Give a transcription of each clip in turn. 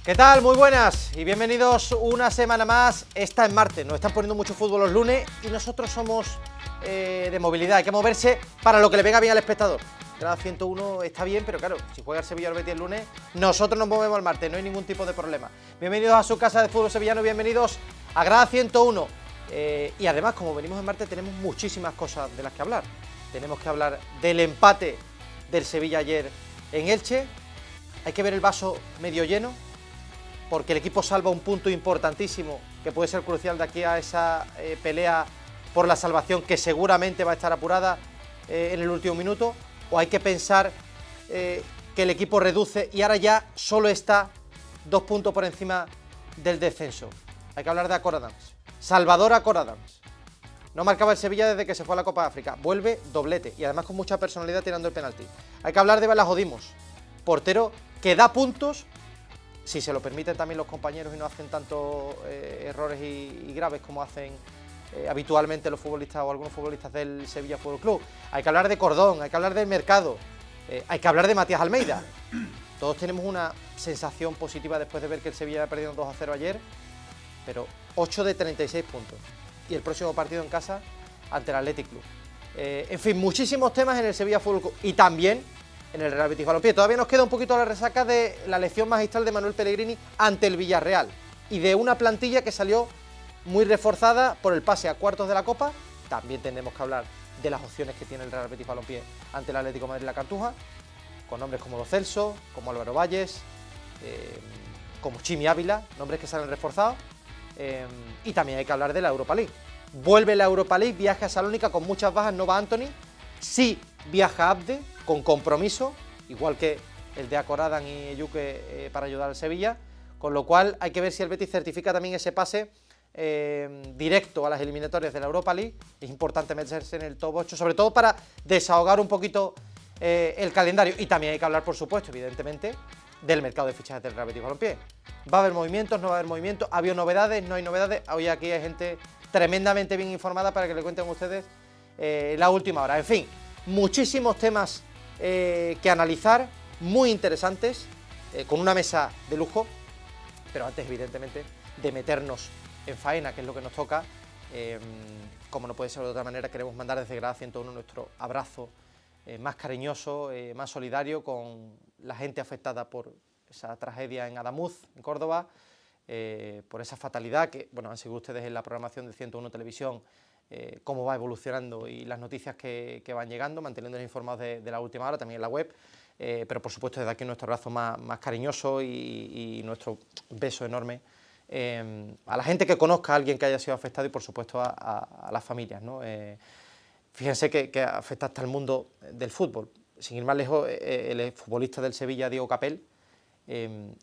¿Qué tal? Muy buenas y bienvenidos una semana más. Está en martes, nos están poniendo mucho fútbol los lunes y nosotros somos de movilidad, hay que moverse para lo que le venga bien al espectador. Grado 101 está bien, pero claro, si juega el Sevilla o el Betis el lunes, nosotros nos movemos el martes, no hay ningún tipo de problema. Bienvenidos a su casa de fútbol sevillano, bienvenidos a Grado 101. Y además, como venimos el martes, tenemos muchísimas cosas de las que hablar. Tenemos que hablar del empate del Sevilla ayer en Elche. Hay que ver el vaso medio lleno, porque el equipo salva un punto importantísimo que puede ser crucial de aquí a esa pelea por la salvación, que seguramente va a estar apurada en el último minuto. O hay que pensar que el equipo reduce y ahora ya solo está 2 puntos por encima del descenso. Hay que hablar de Acor Adams. Salvador Acor Adams. No marcaba el Sevilla desde que se fue a la Copa de África. Vuelve doblete y además con mucha personalidad tirando el penalti. Hay que hablar de Balajo Dimos, portero que da puntos, si se lo permiten también los compañeros y no hacen tantos errores y graves como hacen habitualmente los futbolistas o algunos futbolistas del Sevilla Fútbol Club. Hay que hablar de Cordón, hay que hablar del mercado, hay que hablar de Matías Almeida. Todos tenemos una sensación positiva después de ver que el Sevilla ha perdido 2-0 ayer, pero 8 de 36 puntos. Y el próximo partido en casa ante el Athletic Club. En fin, muchísimos temas en el Sevilla Fútbol Club y también en el Real Betis Balompié. Todavía nos queda un poquito la resaca de la lección magistral de Manuel Pellegrini ante el Villarreal y de una plantilla que salió muy reforzada por el pase a cuartos de la Copa. También tendremos que hablar de las opciones que tiene el Real Betis Balompié ante el Atlético de Madrid y la Cartuja, con nombres como Lo Celso, como Álvaro Valles, como Chimi Ávila, nombres que salen reforzados. Y también hay que hablar de la Europa League. Vuelve la Europa League, viaje a Salónica con muchas bajas, no va Anthony. Sí viaja Abde con compromiso, igual que el de Acor Adams y Eyuke para ayudar al Sevilla, con lo cual hay que ver si el Betis certifica también ese pase directo a las eliminatorias de la Europa League. Es importante meterse en el top 8, sobre todo para desahogar un poquito el calendario. Y también hay que hablar, por supuesto, evidentemente, del mercado de fichajes del Real Betis Balompié. ¿Va a haber movimientos? ¿No va a haber movimientos? ¿Ha habido novedades? ¿No hay novedades? Hoy aquí hay gente tremendamente bien informada para que le cuenten a ustedes la última hora. En fin, muchísimos temas que analizar, muy interesantes, con una mesa de lujo, pero antes, evidentemente, de meternos en faena, que es lo que nos toca, como no puede ser de otra manera, queremos mandar desde Grada 101 nuestro abrazo más cariñoso, más solidario con la gente afectada por esa tragedia en Adamuz, en Córdoba, por esa fatalidad que, bueno, han seguido ustedes en la programación de 101 Televisión, cómo va evolucionando y las noticias que van llegando, manteniéndonos informados de la última hora, también en la web, pero por supuesto desde aquí nuestro abrazo más cariñoso y nuestro beso enorme a la gente que conozca a alguien que haya sido afectado y por supuesto a las familias, ¿no? Fíjense que afecta hasta el mundo del fútbol. Sin ir más lejos, el futbolista del Sevilla, Diego Capel,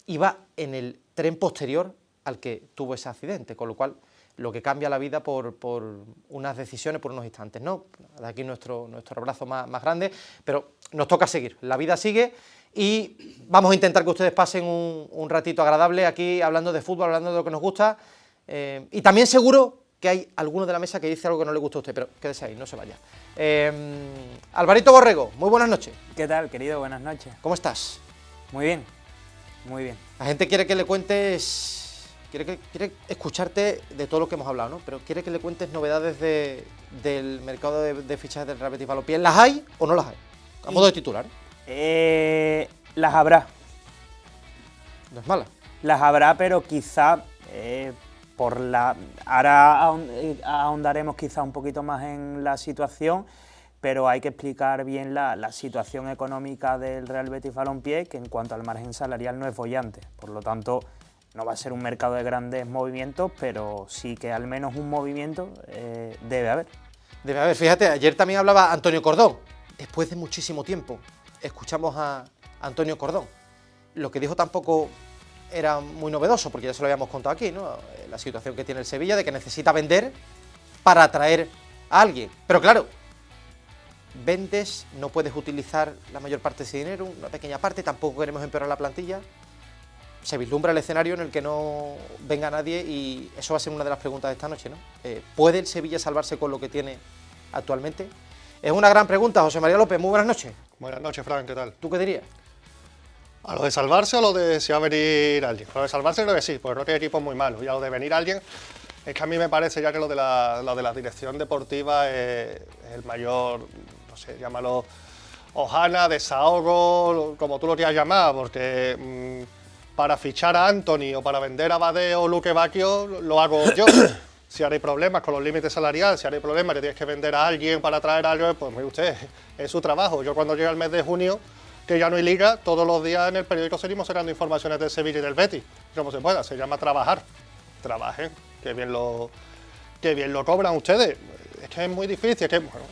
iba en el tren posterior al que tuvo ese accidente, con lo cual lo que cambia la vida por unas decisiones, por unos instantes, ¿no? De aquí nuestro abrazo más grande, pero nos toca seguir, la vida sigue y vamos a intentar que ustedes pasen un ratito agradable aquí hablando de fútbol, hablando de lo que nos gusta, y también seguro que hay alguno de la mesa que dice algo que no le gusta a usted, pero quédese ahí, no se vaya. Alvarito Borrego, muy buenas noches. ¿Qué tal, querido? Buenas noches. ¿Cómo estás? Muy bien, muy bien. La gente quiere que le cuentes, quiere escucharte de todo lo que hemos hablado, ¿no? Pero quiere que le cuentes novedades del mercado de fichajes del Real Betis Balompié. ¿Las hay o no las hay? A modo de titular. Las habrá. No es mala. Las habrá, pero quizá ahora ahondaremos quizá un poquito más en la situación, pero hay que explicar bien la situación económica del Real Betis Balompié, que en cuanto al margen salarial no es boyante. Por lo tanto, no va a ser un mercado de grandes movimientos, pero sí que al menos un movimiento debe haber. Debe haber. Fíjate, ayer también hablaba Antonio Cordón. Después de muchísimo tiempo escuchamos a Antonio Cordón. Lo que dijo tampoco era muy novedoso, porque ya se lo habíamos contado aquí, ¿no? La situación que tiene el Sevilla de que necesita vender para atraer a alguien. Pero claro, vendes, no puedes utilizar la mayor parte de ese dinero, una pequeña parte, tampoco queremos empeorar la plantilla. Se vislumbra el escenario en el que no venga nadie y eso va a ser una de las preguntas de esta noche, ¿no? ¿Puede el Sevilla salvarse con lo que tiene actualmente? Es una gran pregunta, José María López, muy buenas noches. Buenas noches, Fran, ¿qué tal? ¿Tú qué dirías? ¿A lo de salvarse o lo de si va a venir alguien? A lo de salvarse creo que sí, porque no tiene equipos muy malos. Y a lo de venir alguien, es que a mí me parece ya que lo de la dirección deportiva es el mayor, no sé, llámalo hojana, desahogo, como tú lo quieras llamar, porque para fichar a Antony o para vender a Bade o Luque Bacchio lo hago yo. Si ahora hay problemas con los límites salariales, si ahora hay problemas que tienes que vender a alguien para traer a alguien, pues mire usted, es su trabajo. Yo cuando llega el mes de junio, que ya no hay liga, todos los días en el periódico seguimos sacando informaciones del Sevilla y del Betis. Como se pueda, se llama trabajar. Trabajen, que bien lo cobran ustedes. Es que es muy difícil, es que bueno,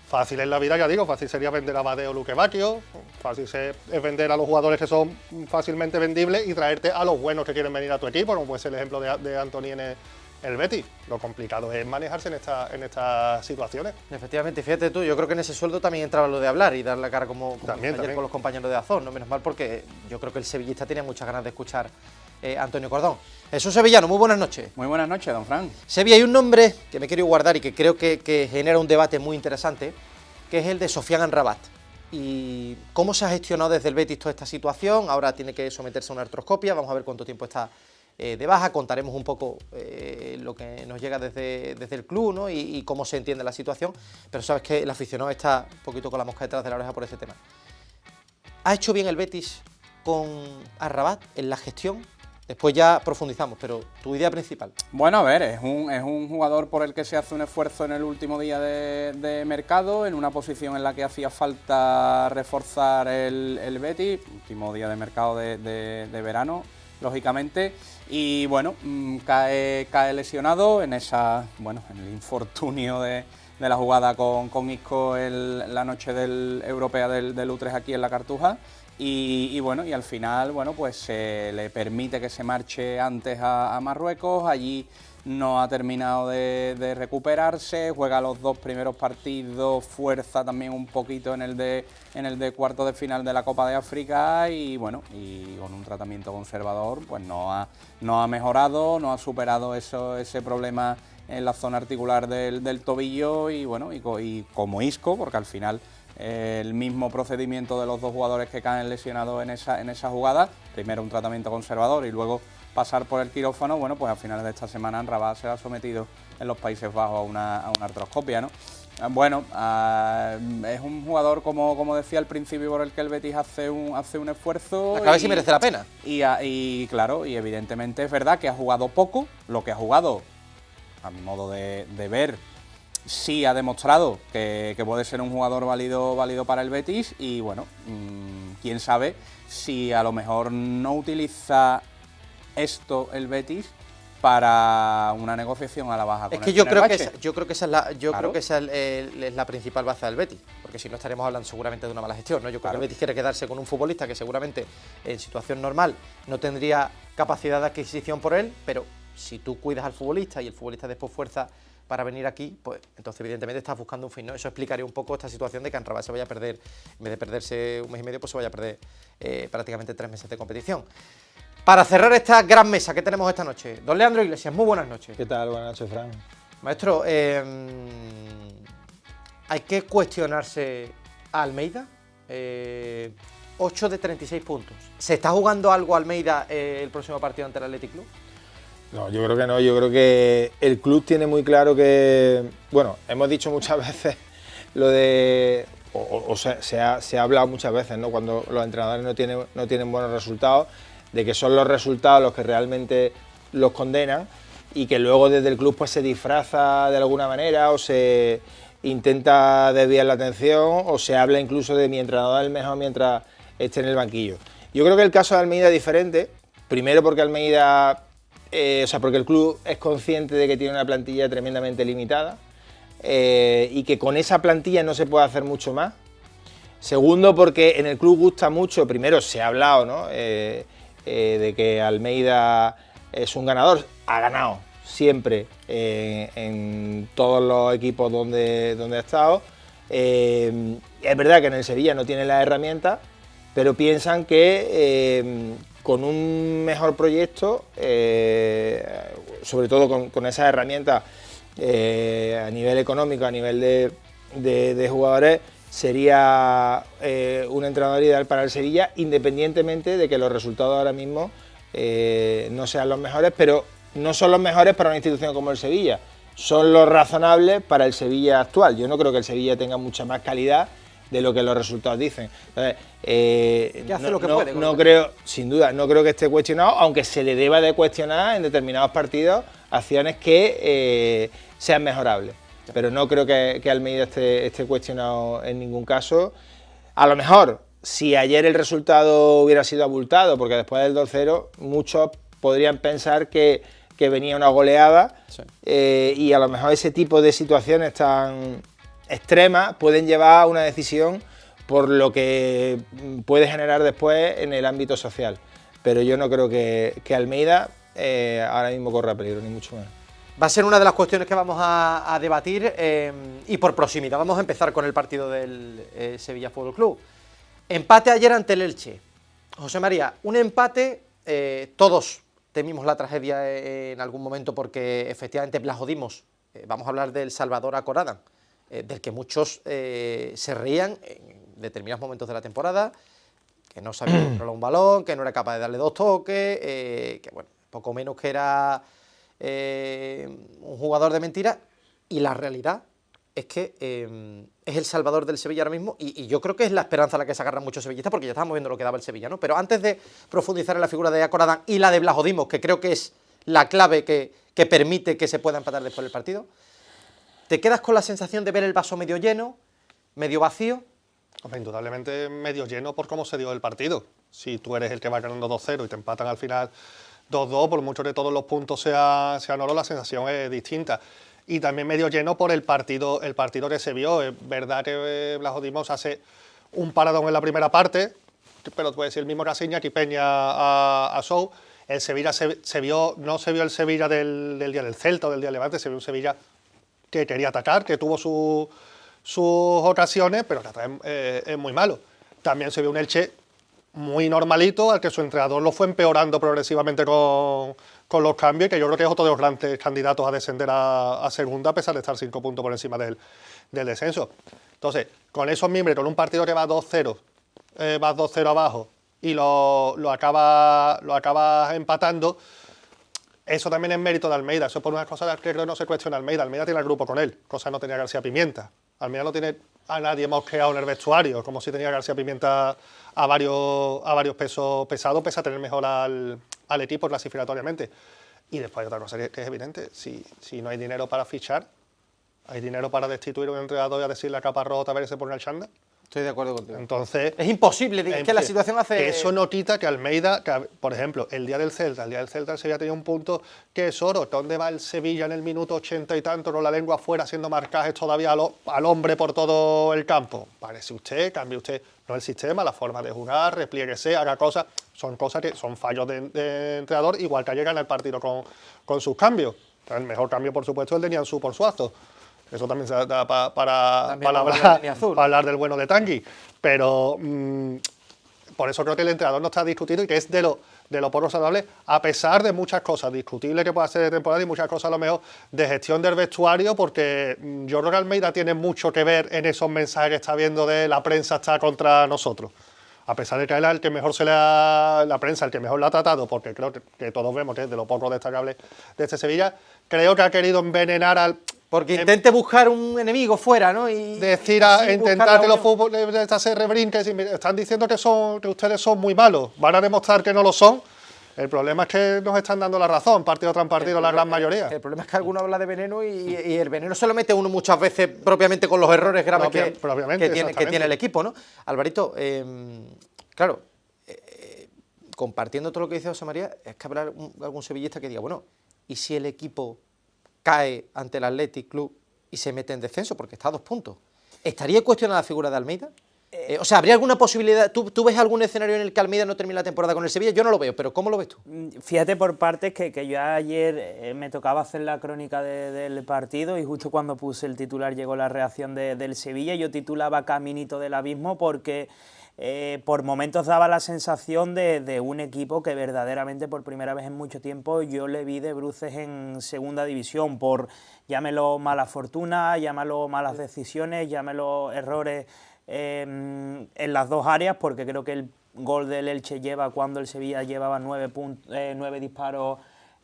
fácil en la vida, ya digo, fácil sería vender a Bade o Luque Bacchio, fácil es vender a los jugadores que son fácilmente vendibles y traerte a los buenos que quieren venir a tu equipo, como puede ser el ejemplo de Antony en el Betis. Lo complicado es manejarse en estas situaciones. Efectivamente, fíjate tú, yo creo que en ese sueldo también entraba lo de hablar y dar la cara como también. con los compañeros de Azón, no menos mal, porque yo creo que el sevillista tenía muchas ganas de escuchar a Antonio Cordón. Jesús Sevillano, muy buenas noches. Muy buenas noches, don Fran. Sevilla, hay un nombre que me quiero guardar y que creo que genera un debate muy interesante, que es el de Sofiane Amrabat. Y cómo se ha gestionado desde el Betis toda esta situación. Ahora tiene que someterse a una artroscopia, vamos a ver cuánto tiempo está de baja, contaremos un poco lo que nos llega desde el club, ¿no? y cómo se entiende la situación, pero sabes que el aficionado está un poquito con la mosca detrás de la oreja por ese tema. ¿Ha hecho bien el Betis con Amrabat en la gestión? Después ya profundizamos, pero tu idea principal. Bueno, a ver, es un jugador por el que se hace un esfuerzo en el último día de mercado, en una posición en la que hacía falta reforzar el Betis, último día de mercado de verano, lógicamente, y bueno, cae lesionado en en el infortunio de la jugada con Isco la noche europea del Utrecht aquí en la Cartuja. Y bueno, y al final, bueno, pues se le permite que se marche antes a Marruecos. Allí no ha terminado de recuperarse, juega los 2 primeros partidos, fuerza también un poquito en el de cuarto de final de la Copa de África y bueno, y con un tratamiento conservador, pues no ha mejorado, no ha superado ese problema en la zona articular del tobillo y bueno, y como Isco, porque al final el mismo procedimiento de los 2 jugadores que caen lesionados en esa jugada, primero un tratamiento conservador y luego pasar por el quirófano, bueno, pues a finales de esta semana Amrabat será sometido en los Países Bajos a una artroscopia, ¿no? Bueno, es un jugador, como decía al principio, por el que el Betis hace un esfuerzo. A ver si merece la pena. Y claro, y evidentemente es verdad que ha jugado poco, lo que ha jugado, a mi modo de ver, sí ha demostrado que puede ser un jugador válido para el Betis y bueno, quién sabe si a lo mejor no utiliza esto el Betis para una negociación a la baja. Es que yo creo que esa es la principal baza del Betis, porque si no estaremos hablando seguramente de una mala gestión, ¿no? Yo creo que el Betis quiere quedarse con un futbolista que seguramente en situación normal no tendría capacidad de adquisición por él, pero si tú cuidas al futbolista y el futbolista después fuerza para venir aquí, pues entonces evidentemente estás buscando un fin, ¿no? Eso explicaría un poco esta situación de que Amrabat se vaya a perder, en vez de perderse un mes y medio, pues se vaya a perder prácticamente 3 meses de competición. Para cerrar esta gran mesa que tenemos esta noche, don Leandro Iglesias, muy buenas noches. ¿Qué tal? Buenas noches, Fran. Maestro, hay que cuestionarse a Almeida. 8 de 36 puntos. ¿Se está jugando algo Almeida el próximo partido ante el Athletic Club? No, yo creo que no. Yo creo que el club tiene muy claro que... Bueno, hemos dicho muchas veces lo de... se ha hablado muchas veces, ¿no? Cuando los entrenadores no tienen buenos resultados, de que son los resultados los que realmente los condenan y que luego desde el club pues se disfraza de alguna manera o se intenta desviar la atención o se habla incluso de mi entrenador es el mejor mientras esté en el banquillo. Yo creo que el caso de Almeida es diferente, primero porque Almeida, porque el club es consciente de que tiene una plantilla tremendamente limitada y que con esa plantilla no se puede hacer mucho más. Segundo, porque en el club gusta mucho, primero se ha hablado, ¿no? De que Almeida es un ganador, ha ganado siempre en todos los equipos donde ha estado. Es verdad que en el Sevilla no tiene las herramientas, pero piensan que con un mejor proyecto, sobre todo con esas herramientas a nivel económico, a nivel de jugadores, sería un entrenador ideal para el Sevilla, independientemente de que los resultados ahora mismo no sean los mejores, pero no son los mejores para una institución como el Sevilla, son los razonables para el Sevilla actual. Yo no creo que el Sevilla tenga mucha más calidad de lo que los resultados dicen. Entonces, hace lo que puede, no creo, sin duda, no creo que esté cuestionado, aunque se le deba de cuestionar en determinados partidos acciones que sean mejorables. Pero no creo que Almeida esté cuestionado en ningún caso. A lo mejor, si ayer el resultado hubiera sido abultado, porque después del 2-0 muchos podrían pensar que venía una goleada, sí. Y a lo mejor ese tipo de situaciones tan extremas pueden llevar a una decisión por lo que puede generar después en el ámbito social. Pero yo no creo que Almeida ahora mismo corra peligro, ni mucho menos. Va a ser una de las cuestiones que vamos a debatir y por proximidad. Vamos a empezar con el partido del Sevilla Fútbol Club. Empate ayer ante el Elche. José María, un empate, todos temimos la tragedia en algún momento porque efectivamente Blas Dimos, vamos a hablar del Salvador Acorada, del que muchos se reían en determinados momentos de la temporada, que no sabía controlar un balón, que no era capaz de darle 2 toques, que bueno, poco menos que era un jugador de mentira, y la realidad es que es el salvador del Sevilla ahora mismo, y yo creo que es la esperanza a la que se agarran muchos sevillistas, porque ya estábamos viendo lo que daba el Sevilla, ¿no? Pero antes de profundizar en la figura de Acorada y la de Blas Dimos, que creo que es la clave que permite que se pueda empatar después del partido, ¿te quedas con la sensación de ver el vaso medio lleno, medio vacío? Hombre, indudablemente medio lleno por cómo se dio el partido. Si tú eres el que va ganando 2-0 y te empatan al final 2-2, por mucho de todos los puntos sean oro, la sensación es distinta. Y también medio lleno por el partido que se vio. Es verdad que Blas Dimos hace un paradón en la primera parte, pero puede decir el mismo que Iñaki Peña a Sou. El Sevilla no se vio el Sevilla del día del Celta o del día del Levante, se vio un Sevilla que quería atacar, que tuvo sus ocasiones, pero que es muy malo. También se vio un Elche muy normalito, al que su entrenador lo fue empeorando progresivamente con los cambios, y que yo creo que es otro de los grandes candidatos a descender a segunda, a pesar de estar 5 puntos por encima del descenso. Entonces, con esos miembros, con un partido que va 2-0, vas 2-0 abajo y lo acabas empatando, eso también es mérito de Almeida. Eso es por unas cosas que creo que no se cuestiona Almeida. Almeida tiene el grupo con él, cosa no tenía García Pimienta. Almeida no tiene a nadie mosqueado en el vestuario, como si tenía García Pimienta a varios pesos pesados, pese a tener mejor al equipo clasificatoriamente. Y después hay otra cosa que es evidente: si no hay dinero para fichar, hay dinero para destituir a un entrenador y a decirle a Caparrós a ver si se pone al chándal. Estoy de acuerdo contigo. Entonces, es imposible, es que la situación hace... Eso no quita que Almeida, por ejemplo, el día del Celta el Sevilla tenía un punto que es oro. ¿Dónde va el Sevilla en el minuto 80 y tanto, con la lengua afuera, haciendo marcajes todavía al hombre por todo el campo? Parece usted, cambie usted, no el sistema, la forma de jugar, replieguese, haga cosas. Son cosas que son fallos de entrenador, igual que llegan al partido con sus cambios. El mejor cambio, por supuesto, es el de Nianzú por Suazo. Eso también se da para hablar del bueno de Tanguy. Pero por eso creo que el entrenador no está discutido, y que es de lo poco saludable, a pesar de muchas cosas discutibles que pueda ser de temporada y muchas cosas a lo mejor de gestión del vestuario, porque yo creo que Almeida tiene mucho que ver en esos mensajes que está viendo de la prensa está contra nosotros. A pesar de que él es el que mejor la prensa, el que mejor la ha tratado, porque creo que todos vemos que es de lo poco destacable de este Sevilla, creo que ha querido envenenar al... Porque intente buscar un enemigo fuera, ¿no? Y decir intentar que los futbolistas se rebrinquen. Están diciendo que ustedes son muy malos. Van a demostrar que no lo son. El problema es que nos están dando la razón, partido tras partido, la gran mayoría. El problema es que alguno habla de veneno y el veneno se lo mete uno muchas veces propiamente con los errores graves que tiene el equipo, ¿no? Alvarito, claro, compartiendo todo lo que dice José María, es que habrá algún sevillista que diga, bueno, ¿y si el equipo cae ante el Athletic Club y se mete en descenso, porque está a 2 puntos? ¿Estaría cuestionada la figura de Almeida? O sea, ¿habría alguna posibilidad? ¿Tú ves algún escenario en el que Almeida no termine la temporada con el Sevilla? Yo no lo veo, pero ¿cómo lo ves tú? Fíjate por partes que yo ayer me tocaba hacer la crónica del partido, y justo cuando puse el titular llegó la reacción del Sevilla. Yo titulaba Caminito del Abismo porque por momentos daba la sensación de un equipo que verdaderamente por primera vez en mucho tiempo yo le vi de bruces en segunda división, por llámelo mala fortuna, llámelo malas decisiones, llámelo errores en las dos áreas, porque creo que el gol del Elche lleva cuando el Sevilla llevaba 9 disparos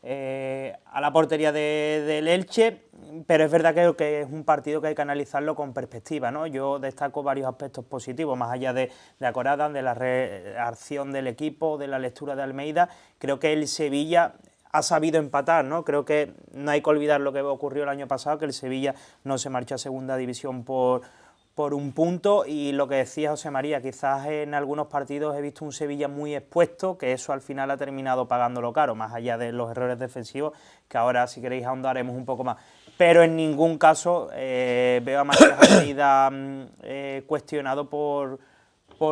a la portería del Elche, pero es verdad que es un partido que hay que analizarlo con perspectiva, ¿no? Yo destaco varios aspectos positivos, más allá de Corada, de la reacción del equipo, de la lectura de Almeida. Creo que el Sevilla ha sabido empatar, ¿no? Creo que no hay que olvidar lo que ocurrió el año pasado, que el Sevilla no se marchó a segunda división por un punto, y lo que decía José María, quizás en algunos partidos he visto un Sevilla muy expuesto, que eso al final ha terminado pagándolo caro, más allá de los errores defensivos, que ahora si queréis ahondaremos un poco más. Pero en ningún caso veo a Matías Almeida cuestionado por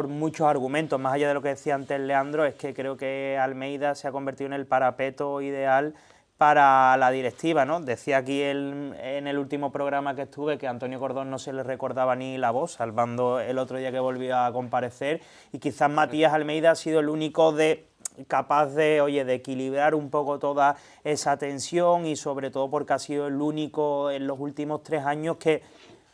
muchos argumentos, más allá de lo que decía antes Leandro, es que creo que Almeida se ha convertido en el parapeto ideal para la directiva, ¿no? Decía aquí en el último programa que estuve que a Antonio Cordón no se le recordaba ni la voz, salvando el otro día que volvió a comparecer, y quizás Matías Almeida ha sido el único capaz de equilibrar un poco toda esa tensión, y sobre todo porque ha sido el único en los últimos 3 años que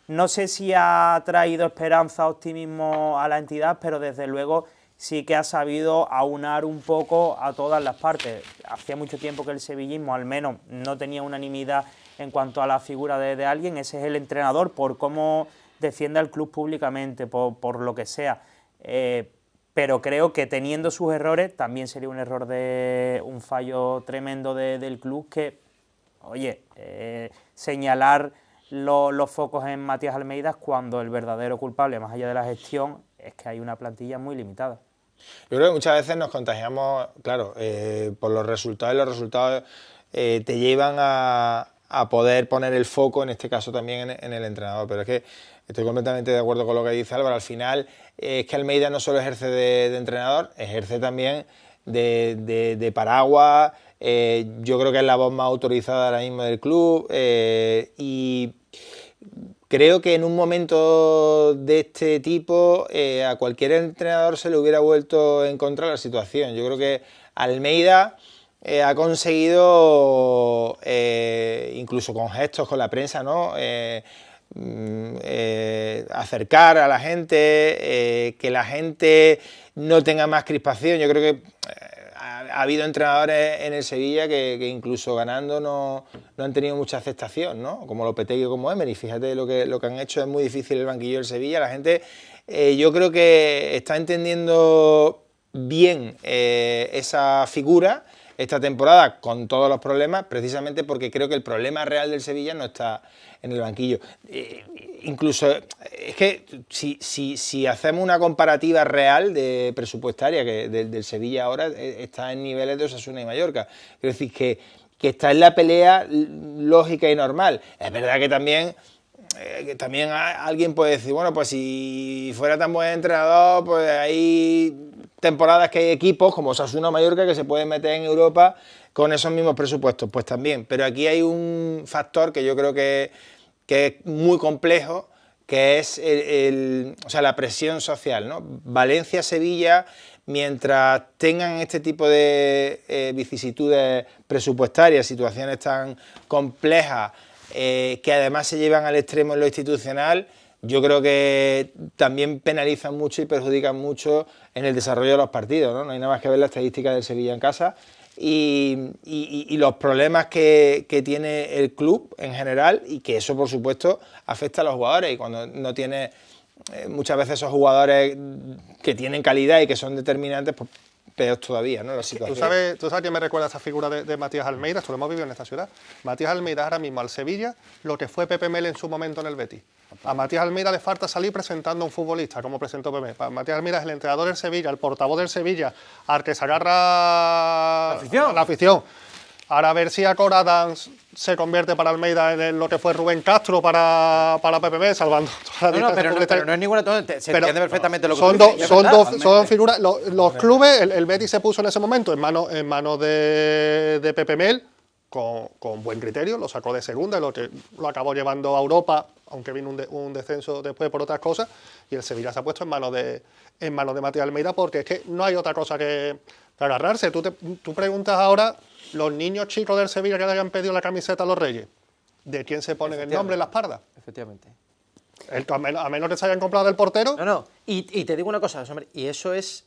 no sé si ha traído esperanza, optimismo a la entidad, pero desde luego sí que ha sabido aunar un poco a todas las partes. Hacía mucho tiempo que el sevillismo al menos no tenía unanimidad en cuanto a la figura de alguien. Ese es el entrenador, por cómo defiende al club públicamente, por lo que sea. Pero creo que teniendo sus errores también sería un error, un fallo tremendo del club, que, señalar los focos en Matías Almeida cuando el verdadero culpable, más allá de la gestión, es que hay una plantilla muy limitada. Yo creo que muchas veces nos contagiamos, claro, por los resultados, y los resultados te llevan a poder poner el foco, en este caso también en el entrenador, pero es que estoy completamente de acuerdo con lo que dice Álvaro. Al final es que Almeida no solo ejerce de entrenador, ejerce también de paraguas. Yo creo que es la voz más autorizada ahora mismo del club, y creo que en un momento de este tipo a cualquier entrenador se le hubiera vuelto en contra la situación. Yo creo que Almeida ha conseguido, incluso con gestos con la prensa, ¿no? Acercar a la gente, que la gente no tenga más crispación. Yo creo que ha habido entrenadores en el Sevilla que incluso ganando no han tenido mucha aceptación, ¿no? Como Lopetegui o como Emery. Fíjate lo que han hecho, es muy difícil el banquillo del Sevilla. La gente, yo creo que está entendiendo bien esa figura esta temporada, con todos los problemas, precisamente porque creo que el problema real del Sevilla no está en el banquillo. Incluso, es que si hacemos una comparativa real presupuestaria, que del Sevilla ahora está en niveles de Osasuna y Mallorca, quiero decir que está en la pelea lógica y normal. Es verdad que también alguien puede decir, bueno, pues si fuera tan buen entrenador, pues hay temporadas que hay equipos como Osasuna o Mallorca que se pueden meter en Europa con esos mismos presupuestos, pues también. Pero aquí hay un factor que yo creo que es muy complejo, que es la presión social, ¿no? Valencia-Sevilla, mientras tengan este tipo de vicisitudes presupuestarias, situaciones tan complejas, que además se llevan al extremo en lo institucional, yo creo que también penalizan mucho y perjudican mucho en el desarrollo de los partidos, ¿no? No hay nada más que ver la estadística del Sevilla en casa y los problemas que tiene el club en general, y que eso, por supuesto, afecta a los jugadores. Y cuando no tiene muchas veces esos jugadores que tienen calidad y que son determinantes, pues peor todavía, ¿no? La situación. ¿Tú sabes quién me recuerda a esa figura de Matías Almeida? Esto lo hemos vivido en esta ciudad. Matías Almeida ahora mismo al Sevilla lo que fue Pepe Mel en su momento en el Betis. A Matías Almeida le falta salir presentando a un futbolista, como presentó Pepe. Matías Almeida es el entrenador del Sevilla, el portavoz del Sevilla, al que se agarra la afición. Ahora a ver si Corada se convierte para Almeida en lo que fue Rubén Castro para Pepe Mel, salvando toda la distancia. Pero no es ninguna... Se entiende perfectamente lo que son figuras... Los clubes, el Betis se puso en ese momento en manos de Pepe Mel, con buen criterio, lo sacó de segunda, lo acabó llevando a Europa, aunque vino un descenso después por otras cosas, y el Sevilla se ha puesto en manos de Matías Almeida, porque es que no hay otra cosa que agarrarse. Tú preguntas ahora, los niños chicos del Sevilla que le hayan pedido la camiseta a los Reyes, ¿de quién se ponen el nombre en la espalda? Efectivamente. A menos que se hayan comprado el portero. No. Y te digo una cosa, hombre, y eso es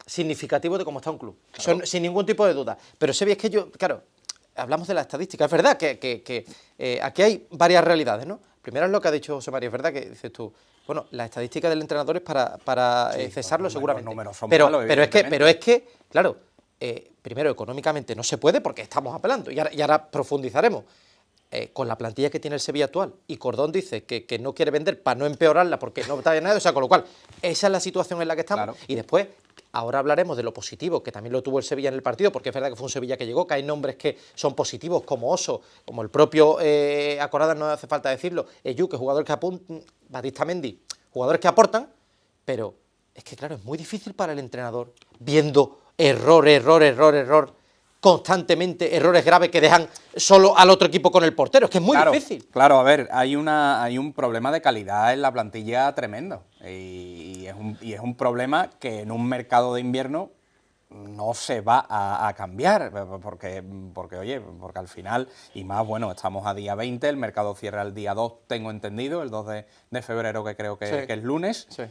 significativo de cómo está un club. Claro. Sin ningún tipo de duda. Pero Sebi, es que claro, hablamos de la estadística. Es verdad que aquí hay varias realidades, ¿no? Primero es lo que ha dicho José María, es verdad que dices tú, bueno, la estadística del entrenador es para cesarlo seguramente. Pero es que, claro, primero económicamente no se puede porque estamos apelando, y ahora profundizaremos. Con la plantilla que tiene el Sevilla actual, y Cordón dice que no quiere vender para no empeorarla porque no está bien nada, o sea, con lo cual, esa es la situación en la que estamos. Claro. Y después, ahora hablaremos de lo positivo, que también lo tuvo el Sevilla en el partido, porque es verdad que fue un Sevilla que llegó, que hay nombres que son positivos, como Oso, como el propio Acorada, no hace falta decirlo, Eyuque, jugadores que apuntan, Batista Mendy, jugadores que aportan, pero es que, claro, es muy difícil para el entrenador, viendo error, constantemente errores graves que dejan solo al otro equipo con el portero. Es que es muy difícil. Claro, a ver, hay un problema de calidad en la plantilla tremendo. Y es un problema que en un mercado de invierno no se va a cambiar, porque al final, y más, bueno, estamos a día 20, el mercado cierra el día 2, tengo entendido, el 2 de febrero, que creo que es lunes. Sí.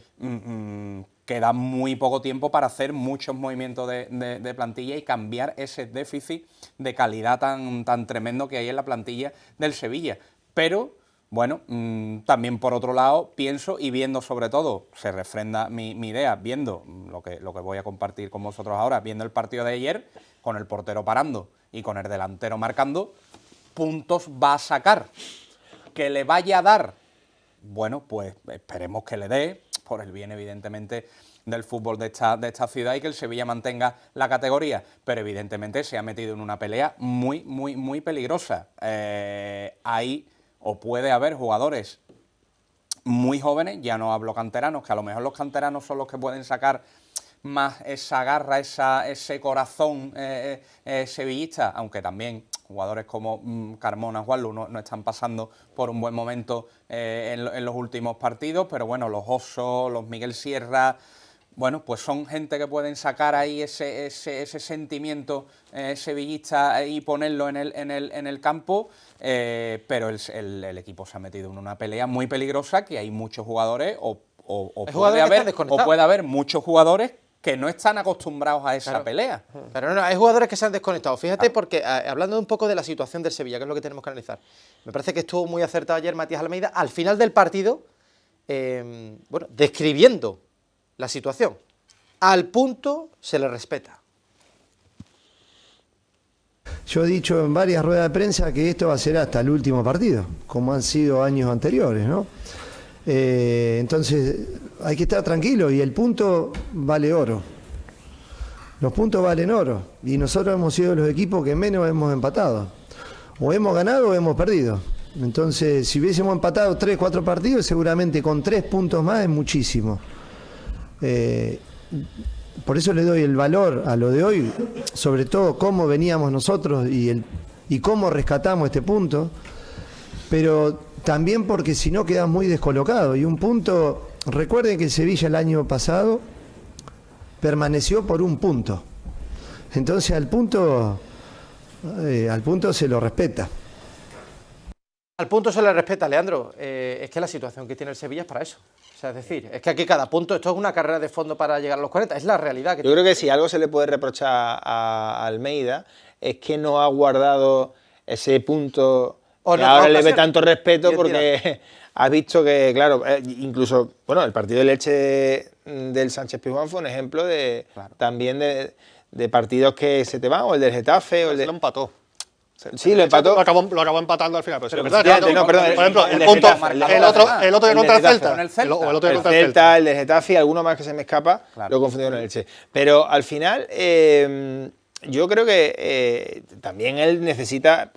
Queda muy poco tiempo para hacer muchos movimientos de plantilla y cambiar ese déficit de calidad tan tremendo que hay en la plantilla del Sevilla. Pero, bueno, también por otro lado pienso, y viendo sobre todo, se refrenda mi idea, viendo lo que voy a compartir con vosotros ahora, viendo el partido de ayer, con el portero parando y con el delantero marcando, puntos va a sacar. ¿Que le vaya a dar? Bueno, pues esperemos que le dé, por el bien evidentemente del fútbol de esta ciudad, y que el Sevilla mantenga la categoría, pero evidentemente se ha metido en una pelea muy peligrosa. Hay o puede haber jugadores muy jóvenes, ya no hablo canteranos, que a lo mejor los canteranos son los que pueden sacar más esa garra, ese corazón sevillista, aunque también jugadores como Carmona, Juanlu no están pasando por un buen momento en los últimos partidos, pero bueno, los Osos, los Miguel Sierra, bueno, pues son gente que pueden sacar ahí ese sentimiento sevillista y ponerlo en el campo, pero el equipo se ha metido en una pelea muy peligrosa, que hay muchos jugadores, o puede haber muchos jugadores que no están acostumbrados a esa pelea. Pero no, hay jugadores que se han desconectado. Fíjate, porque hablando un poco de la situación del Sevilla, que es lo que tenemos que analizar, me parece que estuvo muy acertado ayer Matías Almeida, al final del partido, bueno, describiendo la situación. Al punto se le respeta. Yo he dicho en varias ruedas de prensa que esto va a ser hasta el último partido, como han sido años anteriores, ¿no? Entonces hay que estar tranquilo, y el punto vale oro. Los puntos valen oro, y nosotros hemos sido los equipos que menos hemos empatado. O hemos ganado o hemos perdido. Entonces, si hubiésemos empatado 3, 4 partidos, seguramente con 3 puntos más es muchísimo. Por eso le doy el valor a lo de hoy, sobre todo cómo veníamos nosotros y cómo rescatamos este punto, pero también porque si no quedas muy descolocado. Y un punto, recuerden que el Sevilla el año pasado permaneció por un punto, entonces al punto se lo respeta. Al punto se le respeta, Leandro. Es que la situación que tiene el Sevilla es para eso. O sea, es decir, es que aquí cada punto, esto es una carrera de fondo para llegar a los 40, es la realidad. Yo creo que si algo se le puede reprochar a Almeida es que no ha guardado ese punto, que ahora le ve tanto respeto, porque has visto que, claro, incluso, bueno, el partido del Elche del Sánchez Pizjuán fue un ejemplo también de partidos que se te van, o el del Getafe, o el de... Se lo empató. Sí, lo empató. Lo acabó empatando al final, pero es verdad. Por ejemplo, el otro de contra el Celta. El Celta, el de Getafe y alguno más que se me escapa, lo confundió con el Elche. Pero al final, yo creo que también él necesita,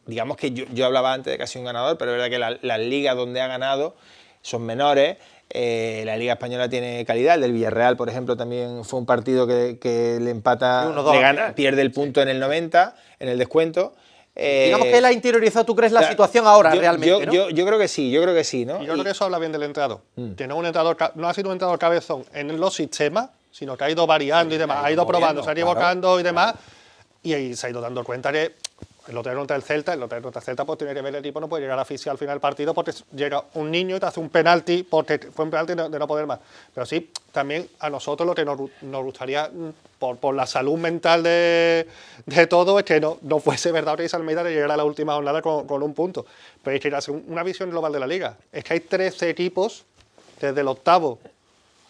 digamos que yo hablaba antes de casi un ganador, pero es verdad que las ligas donde ha ganado son menores. La Liga Española tiene calidad. El del Villarreal, por ejemplo, también fue un partido que le empata, pierde el punto en el 90, en el descuento. Digamos que él ha interiorizado, ¿tú crees, la situación ahora realmente? Yo creo que sí, ¿no? Y yo creo que eso habla bien del entrenador. Que no ha sido un entrenador cabezón en los sistemas, sino que ha ido variando y demás, ha ido probando, se ha ido equivocando y demás, y ahí se ha ido dando cuenta que el otro día contra el Celta, pues tiene que ver el equipo, no puede llegar a asfixiar al final del partido porque llega un niño y te hace un penalti, porque fue un penalti de no poder más. Pero sí, también a nosotros lo que nos gustaría, por la salud mental de todo, es que no fuese verdad que Almeida de llegar a la última jornada con un punto. Pero es que hacer una visión global de la Liga. Es que hay 13 equipos, desde el octavo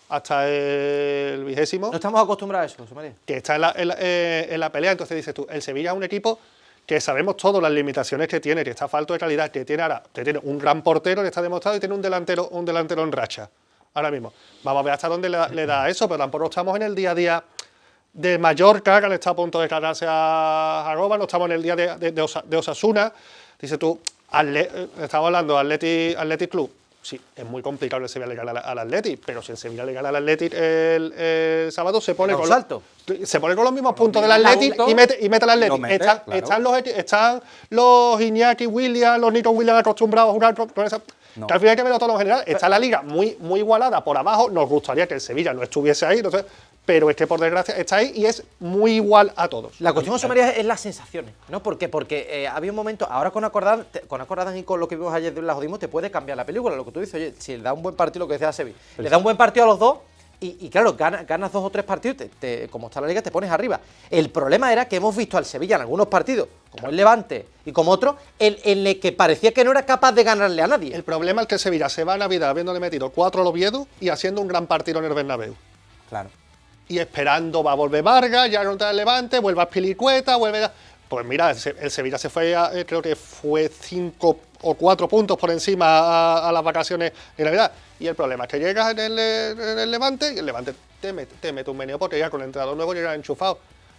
hasta el 20º. No estamos acostumbrados a eso, José María. Que está en la pelea. Entonces dices tú, el Sevilla es un equipo que sabemos todas las limitaciones que tiene, que está falto de calidad, que tiene un gran portero que está demostrado y tiene un delantero en racha. Ahora mismo. Vamos a ver hasta dónde le da eso, pero tampoco estamos en el día a día de Mallorca, que está a punto de cargarse a Roma, no estamos en el día de Osasuna. Dices tú, estamos hablando de Athletic Club. Sí, es muy complicado el Sevilla le ganar al Athletic, pero si el Sevilla le gana al Athletic el sábado, se pone con los mismos puntos del Athletic y mete al Athletic. Están los Iñaki Williams, los Nico Williams acostumbrados a jugar con esa. No. Que al final hay que verlo todo en general. Está la liga muy igualada por abajo. Nos gustaría que el Sevilla no estuviese ahí, entonces, pero es que por desgracia está ahí y es muy igual a todos. La cuestión, José María, es las sensaciones, ¿no? Porque había un momento, ahora con Acordadan y con lo que vimos ayer de la Jodimos, te puede cambiar la película. Lo que tú dices, oye, si le da un buen partido, lo que decía Sevilla, le da un buen partido a los dos y claro, ganas 2 o 3 partidos, como está la liga, te pones arriba. El problema era que hemos visto al Sevilla en algunos partidos, como el Levante y como otros, en el que parecía que no era capaz de ganarle a nadie. El problema es que el Sevilla se va a Navidad habiéndole metido 4 al Oviedo y haciendo un gran partido en el Bernabéu. Claro. Y esperando, va a volver Vargas, ya contra el Levante, vuelve a Pilicueta, Pues mira, el Sevilla se fue, creo que fue 5 o 4 puntos por encima a las vacaciones de Navidad. Y el problema es que llegas en el Levante y el Levante te mete un meneo porque ya con el entrenador nuevo llega enchufado.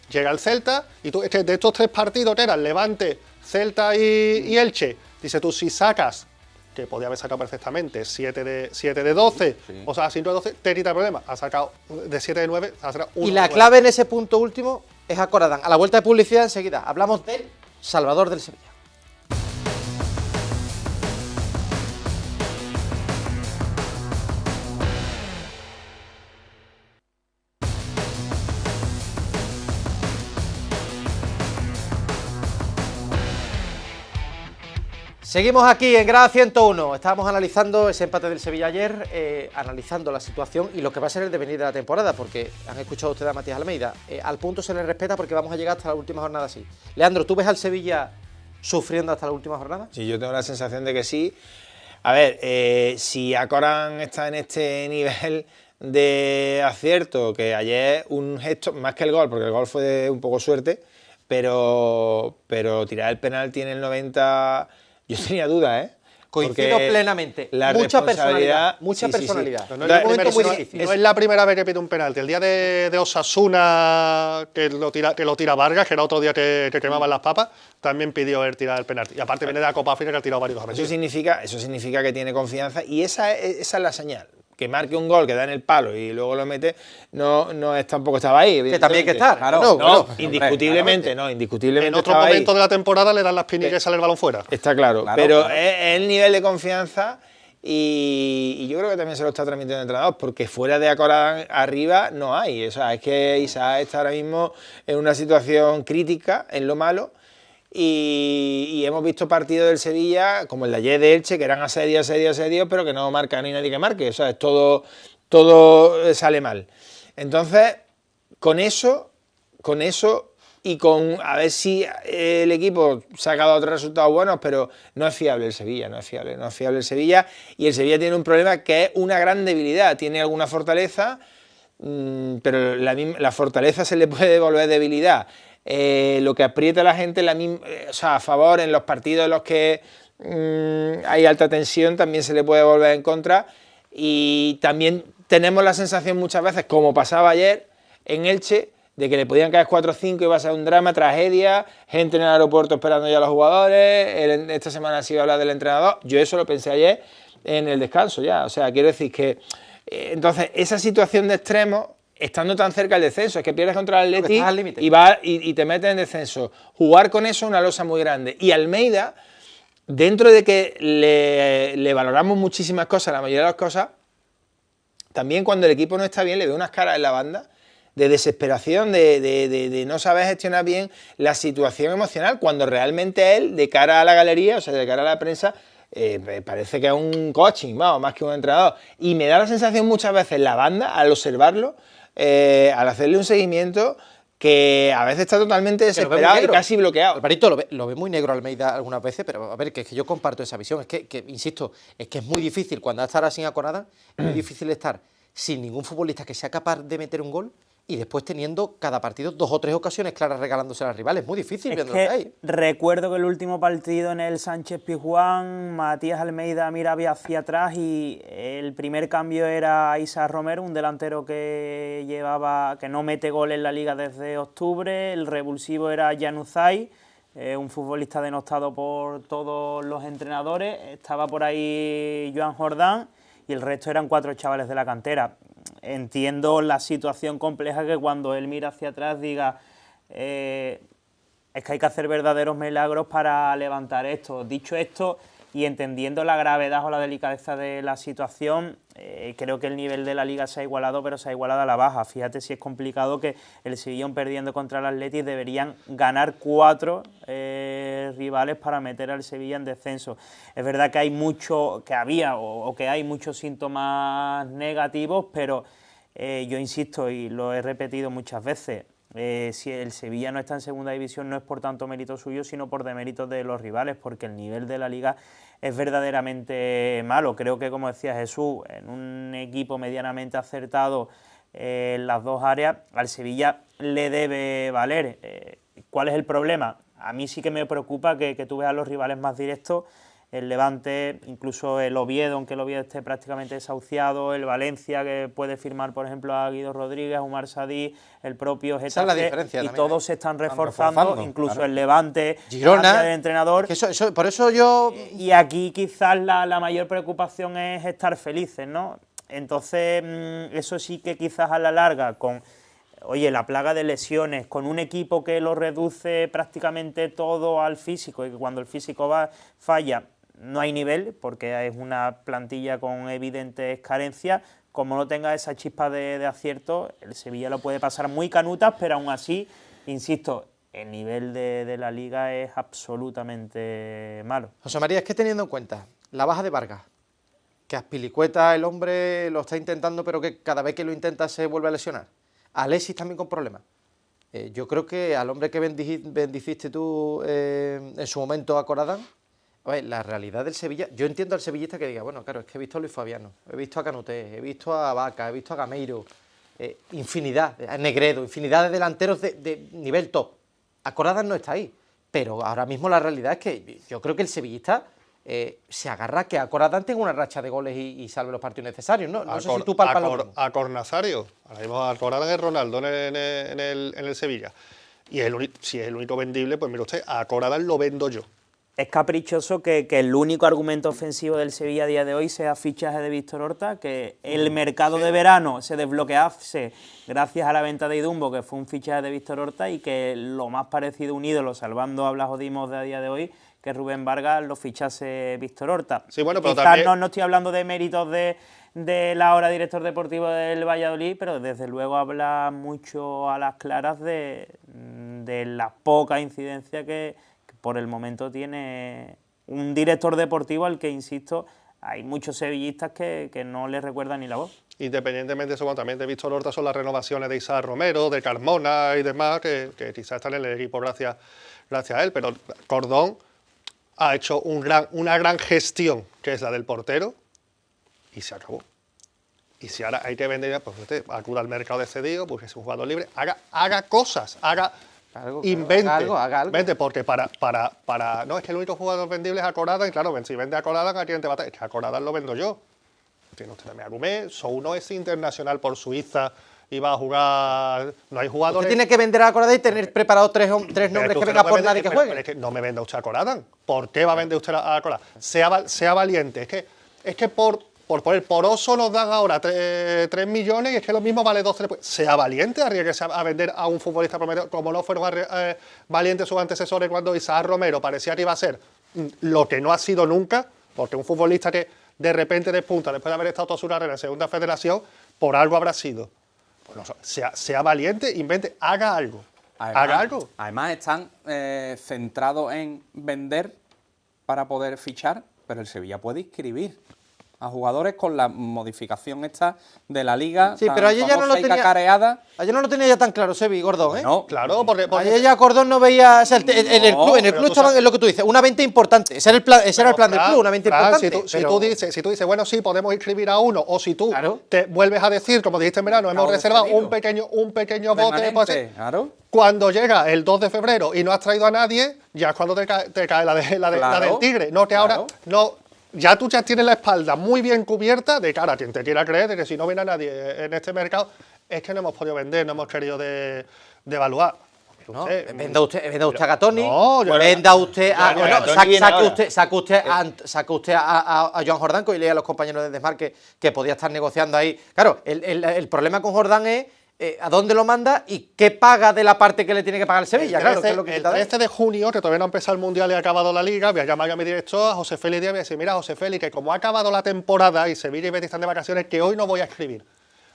Llega el Celta y tú, de estos 3 partidos que eran Levante, Celta y Elche, dices tú, si sacas, que podía haber sacado perfectamente 7 de 12, sí. O sea, 5 de 12, te quita el problema. Ha sacado de 7 de 9, ha sacado 1. Y la clave en ese punto último es Acordadan. A la vuelta de publicidad enseguida hablamos del Salvador del Sevilla. Seguimos aquí en Grada 101, estábamos analizando ese empate del Sevilla ayer, analizando la situación y lo que va a ser el devenir de la temporada, porque han escuchado ustedes a Matías Almeida, al punto se le respeta porque vamos a llegar hasta la última jornada así. Leandro, ¿tú ves al Sevilla sufriendo hasta la última jornada? Sí, yo tengo la sensación de que sí. A ver, si Acorán está en este nivel de acierto, que ayer un gesto, más que el gol, porque el gol fue de un poco suerte, pero tirar el penalti en el 90... Yo tenía dudas, ¿eh? Coincido plenamente. Mucha personalidad. Mucha personalidad. Sí. No es la primera vez que pide un penalti. El día de Osasuna, que lo tira Vargas, que era otro día que quemaban las papas, también pidió él tirar el penalti. Y aparte viene de la Copa África que ha tirado varios. Eso significa que tiene confianza y esa es la señal. Que marque un gol que da en el palo y luego lo mete, tampoco estaba ahí. Que también hay que estar. Claro, indiscutiblemente. En otro momento de la temporada le dan las pinis y sale el balón fuera. Está claro, pero es el nivel de confianza y yo creo que también se lo está transmitiendo el entrenador, porque fuera de Acorán arriba no hay. O sea, es que Isaac está ahora mismo en una situación crítica en lo malo. Y hemos visto partidos del Sevilla, como el de ayer de Elche, que eran asedios, pero que no marca ni nadie que marque. O sea, todo sale mal. Entonces, con eso y con a ver si el equipo saca otros resultados buenos, pero no es fiable el Sevilla, no es fiable el Sevilla. Y el Sevilla tiene un problema que es una gran debilidad. Tiene alguna fortaleza, pero la fortaleza se le puede volver debilidad. Lo que aprieta a la gente, a favor en los partidos en los que hay alta tensión, también se le puede volver en contra. Y también tenemos la sensación muchas veces, como pasaba ayer en Elche, de que le podían caer 4 o 5 y iba a ser un drama, tragedia, gente en el aeropuerto esperando ya a los jugadores. Esta semana se iba a hablar del entrenador. Yo eso lo pensé ayer en el descanso ya. O sea, quiero decir que entonces esa situación de extremo, estando tan cerca del descenso, es que pierdes contra el Atleti y te metes en descenso. Jugar con eso es una losa muy grande. Y Almeida, dentro de que le valoramos muchísimas cosas, la mayoría de las cosas, también cuando el equipo no está bien, le veo unas caras en la banda de desesperación, de no saber gestionar bien la situación emocional, cuando realmente él, de cara a la galería, o sea, de cara a la prensa, parece que es un coaching, vamos, más que un entrenador. Y me da la sensación muchas veces la banda, al observarlo, al hacerle un seguimiento, que a veces está totalmente desesperado y casi bloqueado. Alvarito, lo ve muy negro Almeida algunas veces, pero a ver, que es que yo comparto esa visión. Es que insisto, es que es muy difícil, cuando estar sin Aconada, es muy difícil estar sin ningún futbolista que sea capaz de meter un gol y después teniendo cada partido 2 o 3 ocasiones claras regalándose a los rivales. Es muy difícil viendo lo que hay. Recuerdo que el último partido en el Sánchez Pizjuán, Matías Almeida miraba hacia atrás y el primer cambio era Isaac Romero, un delantero que no mete gol en la Liga desde octubre. El revulsivo era Januzaj, un futbolista denostado por todos los entrenadores. Estaba por ahí Joan Jordán y el resto eran 4 chavales de la cantera. Entiendo la situación compleja que cuando él mira hacia atrás diga es que hay que hacer verdaderos milagros para levantar esto. Dicho esto, y entendiendo la gravedad o la delicadeza de la situación, creo que el nivel de la Liga se ha igualado, pero se ha igualado a la baja. Fíjate si es complicado que el Sevilla, perdiendo contra el Athletic, deberían ganar 4 rivales para meter al Sevilla en descenso. Es verdad que hay que hay muchos síntomas negativos, pero yo insisto y lo he repetido muchas veces, si el Sevilla no está en segunda división no es por tanto mérito suyo, sino por demérito de los rivales, porque el nivel de la Liga es verdaderamente malo. Creo que, como decía Jesús, en un equipo medianamente acertado en las 2 áreas, al Sevilla le debe valer. ¿Cuál es el problema? A mí sí que me preocupa que tú veas a los rivales más directos, el Levante, incluso el Oviedo, aunque el Oviedo esté prácticamente desahuciado, el Valencia, que puede firmar, por ejemplo, a Guido Rodríguez, a Umar Sadí, el propio Getafe, esa es la diferencia también, todos se están reforzando, incluso claro. El Levante, Girona, el entrenador. Por eso yo... Y aquí quizás la mayor preocupación es estar felices, ¿no? Entonces, eso sí que quizás a la larga, con... Oye, la plaga de lesiones, con un equipo que lo reduce prácticamente todo al físico y que cuando el físico falla no hay nivel, porque es una plantilla con evidentes carencias, como no tenga esa chispa de acierto, el Sevilla lo puede pasar muy canutas, pero aún así, insisto, el nivel de la Liga es absolutamente malo. José María, es que teniendo en cuenta la baja de Vargas, que Azpilicueta el hombre lo está intentando, pero que cada vez que lo intenta se vuelve a lesionar, Alexis también con problemas. Yo creo que al hombre que bendiciste tú en su momento a Coradán, la realidad del Sevilla, yo entiendo al sevillista que diga, bueno, claro, es que he visto a Luis Fabiano, he visto a Canuté, he visto a Vaca, he visto a Gameiro, infinidad, a Negredo, infinidad de delanteros de nivel top. A Coradán no está ahí, pero ahora mismo la realidad es que yo creo que el sevillista se agarra que a Coradán tenga una racha de goles y salve los partidos necesarios, ¿no? No sé si tú palpas lo mismo. A Cornazario, ahora mismo a Coradán es Ronaldo en el Sevilla, y si es el único vendible, pues mire usted, a Coradán lo vendo yo. Es caprichoso que el único argumento ofensivo del Sevilla a día de hoy sea fichaje de Víctor Horta, que el mercado de verano se desbloquease gracias a la venta de Idumbo, que fue un fichaje de Víctor Horta, y que lo más parecido a un ídolo, salvando a Blas Dimos de a día de hoy, que Rubén Vargas lo fichase Víctor Horta. Sí, bueno, pero quizás también... no estoy hablando de méritos de la ahora director deportivo del Valladolid, pero desde luego habla mucho a las claras de la poca incidencia que por el momento tiene un director deportivo al que, insisto, hay muchos sevillistas que no le recuerdan ni la voz. Independientemente de eso, también de Víctor Horta son las renovaciones de Isaac Romero, de Carmona y demás, que quizás están en el equipo gracias a él, pero Cordón ha hecho una gran gestión, que es la del portero, y se acabó. Y si ahora hay que vender, pues usted acuda al mercado de cedido, pues es un jugador libre, haga cosas, invente, haga algo. Vente, porque no, es que el único jugador vendible es a Coradán, y claro, si vende a Coradán, ¿a quién te va a...? Es que a Coradán lo vendo yo. Tiene usted también a Gumé, Souno es internacional por Suiza y va a jugar... No hay jugadores... Usted tiene que vender a Coradán y tener preparados tres nombres que venga por nadie que juegue. Pero es que no me venda usted a Coradán. ¿Por qué va a vender usted a Coradán? Sea valiente. Es que por el Poroso nos dan ahora 3 millones y es que lo mismo vale 12. Sea valiente, arriesgue a vender a un futbolista promedio, como no fueron valientes sus antecesores cuando Isaac Romero parecía que iba a ser lo que no ha sido nunca, porque un futbolista que de repente despunta después de haber estado toda su carrera en segunda federación, por algo habrá sido. pues no, sea valiente, invente, haga algo. Haga algo. Además están centrados en vender para poder fichar, pero el Sevilla puede inscribir a jugadores con la modificación esta de la liga. Sí, pero ayer ya no lo tenía. Cacareada. Ayer no lo tenía ya tan claro, Sebi, Gordón, ¿eh? No, Claro, porque Ayer ya Gordón no veía. O sea, en el club estaban en lo que tú dices, una venta importante. Ese era el plan del club, una venta importante. Si tú dices, bueno, sí, podemos inscribir a uno, o si tú te vuelves a decir, como dijiste en verano, hemos reservado un pequeño bote. Pues, cuando llega el 2 de febrero y no has traído a nadie, ya es cuando te cae la del Tigre. Ya tú ya tienes la espalda muy bien cubierta de cara a quien te quiera creer de que si no viene a nadie en este mercado, es que no hemos podido vender, no hemos querido devaluar. No, venda usted a Gatoni, no, venda usted a. Bueno, saque usted a Joan Jordán, que hoy leía a los compañeros de Desmarque que podía estar negociando ahí. Claro, el problema con Jordán es a dónde lo manda y qué paga de la parte que le tiene que pagar el Sevilla. Claro, que es lo que el 13 de junio, que todavía no ha empezado el Mundial y ha acabado la Liga, voy a llamar a mi director, a José Félix Díaz, y voy a decir, mira, José Félix, que como ha acabado la temporada y Sevilla y Betis están de vacaciones, que hoy no voy a escribir.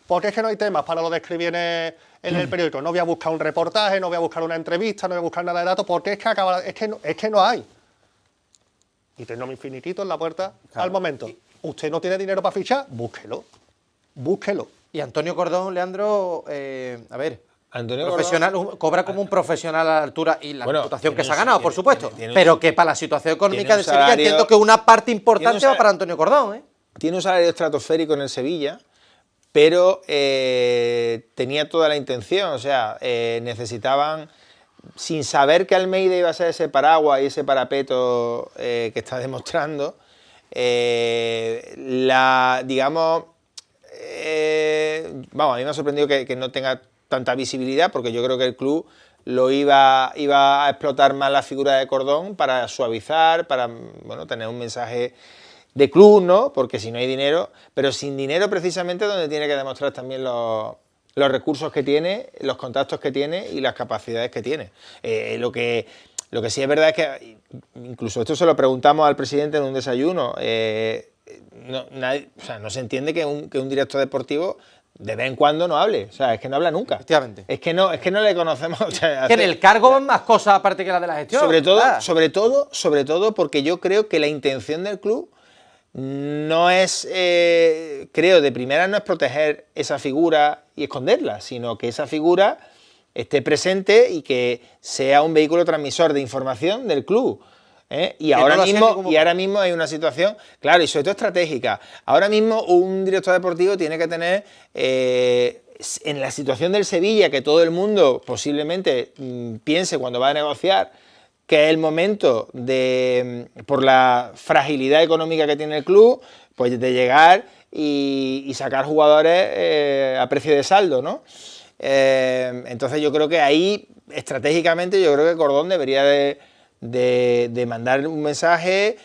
Porque es que no hay temas para lo de escribir en el periódico. No voy a buscar un reportaje, no voy a buscar una entrevista, no voy a buscar nada de datos, porque es que no hay. Y tengo mi finiquito en la puerta al momento. Usted no tiene dinero para fichar, búsquelo. Y Antonio Cordón, Leandro, a ver, Antonio profesional, cobra como un profesional a la altura y la reputación que se ha ganado, por supuesto, pero que para la situación económica de Sevilla entiendo que una parte importante va para Antonio Cordón, ¿eh? Tiene un salario estratosférico en el Sevilla, pero tenía toda la intención, o sea, necesitaban, sin saber que Almeida iba a ser ese paraguas y ese parapeto que está demostrando, digamos, a mí me ha sorprendido que no tenga tanta visibilidad, porque yo creo que el club iba a explotar más la figura de Cordón para suavizar, para tener un mensaje de club, ¿no? Porque si no hay dinero, pero sin dinero precisamente donde tiene que demostrar también los recursos que tiene, los contactos que tiene y las capacidades que tiene. Lo que sí es verdad es que, incluso esto se lo preguntamos al presidente en un desayuno, no se entiende que un director deportivo de vez en cuando no hable, o sea, es que no habla nunca. Efectivamente. Es que no le conocemos. O sea, que en el cargo van más cosas aparte que la de la gestión. Sobre todo porque yo creo que la intención del club no es, creo, de primera no es proteger esa figura y esconderla, sino que esa figura esté presente y que sea un vehículo transmisor de información del club. Y ahora mismo hay una situación, claro, y sobre todo estratégica. Ahora mismo un director deportivo tiene que tener, en la situación del Sevilla, que todo el mundo posiblemente piense cuando va a negociar, que es el momento por la fragilidad económica que tiene el club, pues de llegar y sacar jugadores a precio de saldo, ¿no? Entonces yo creo que ahí, estratégicamente, yo creo que Cordón debería de mandar un mensaje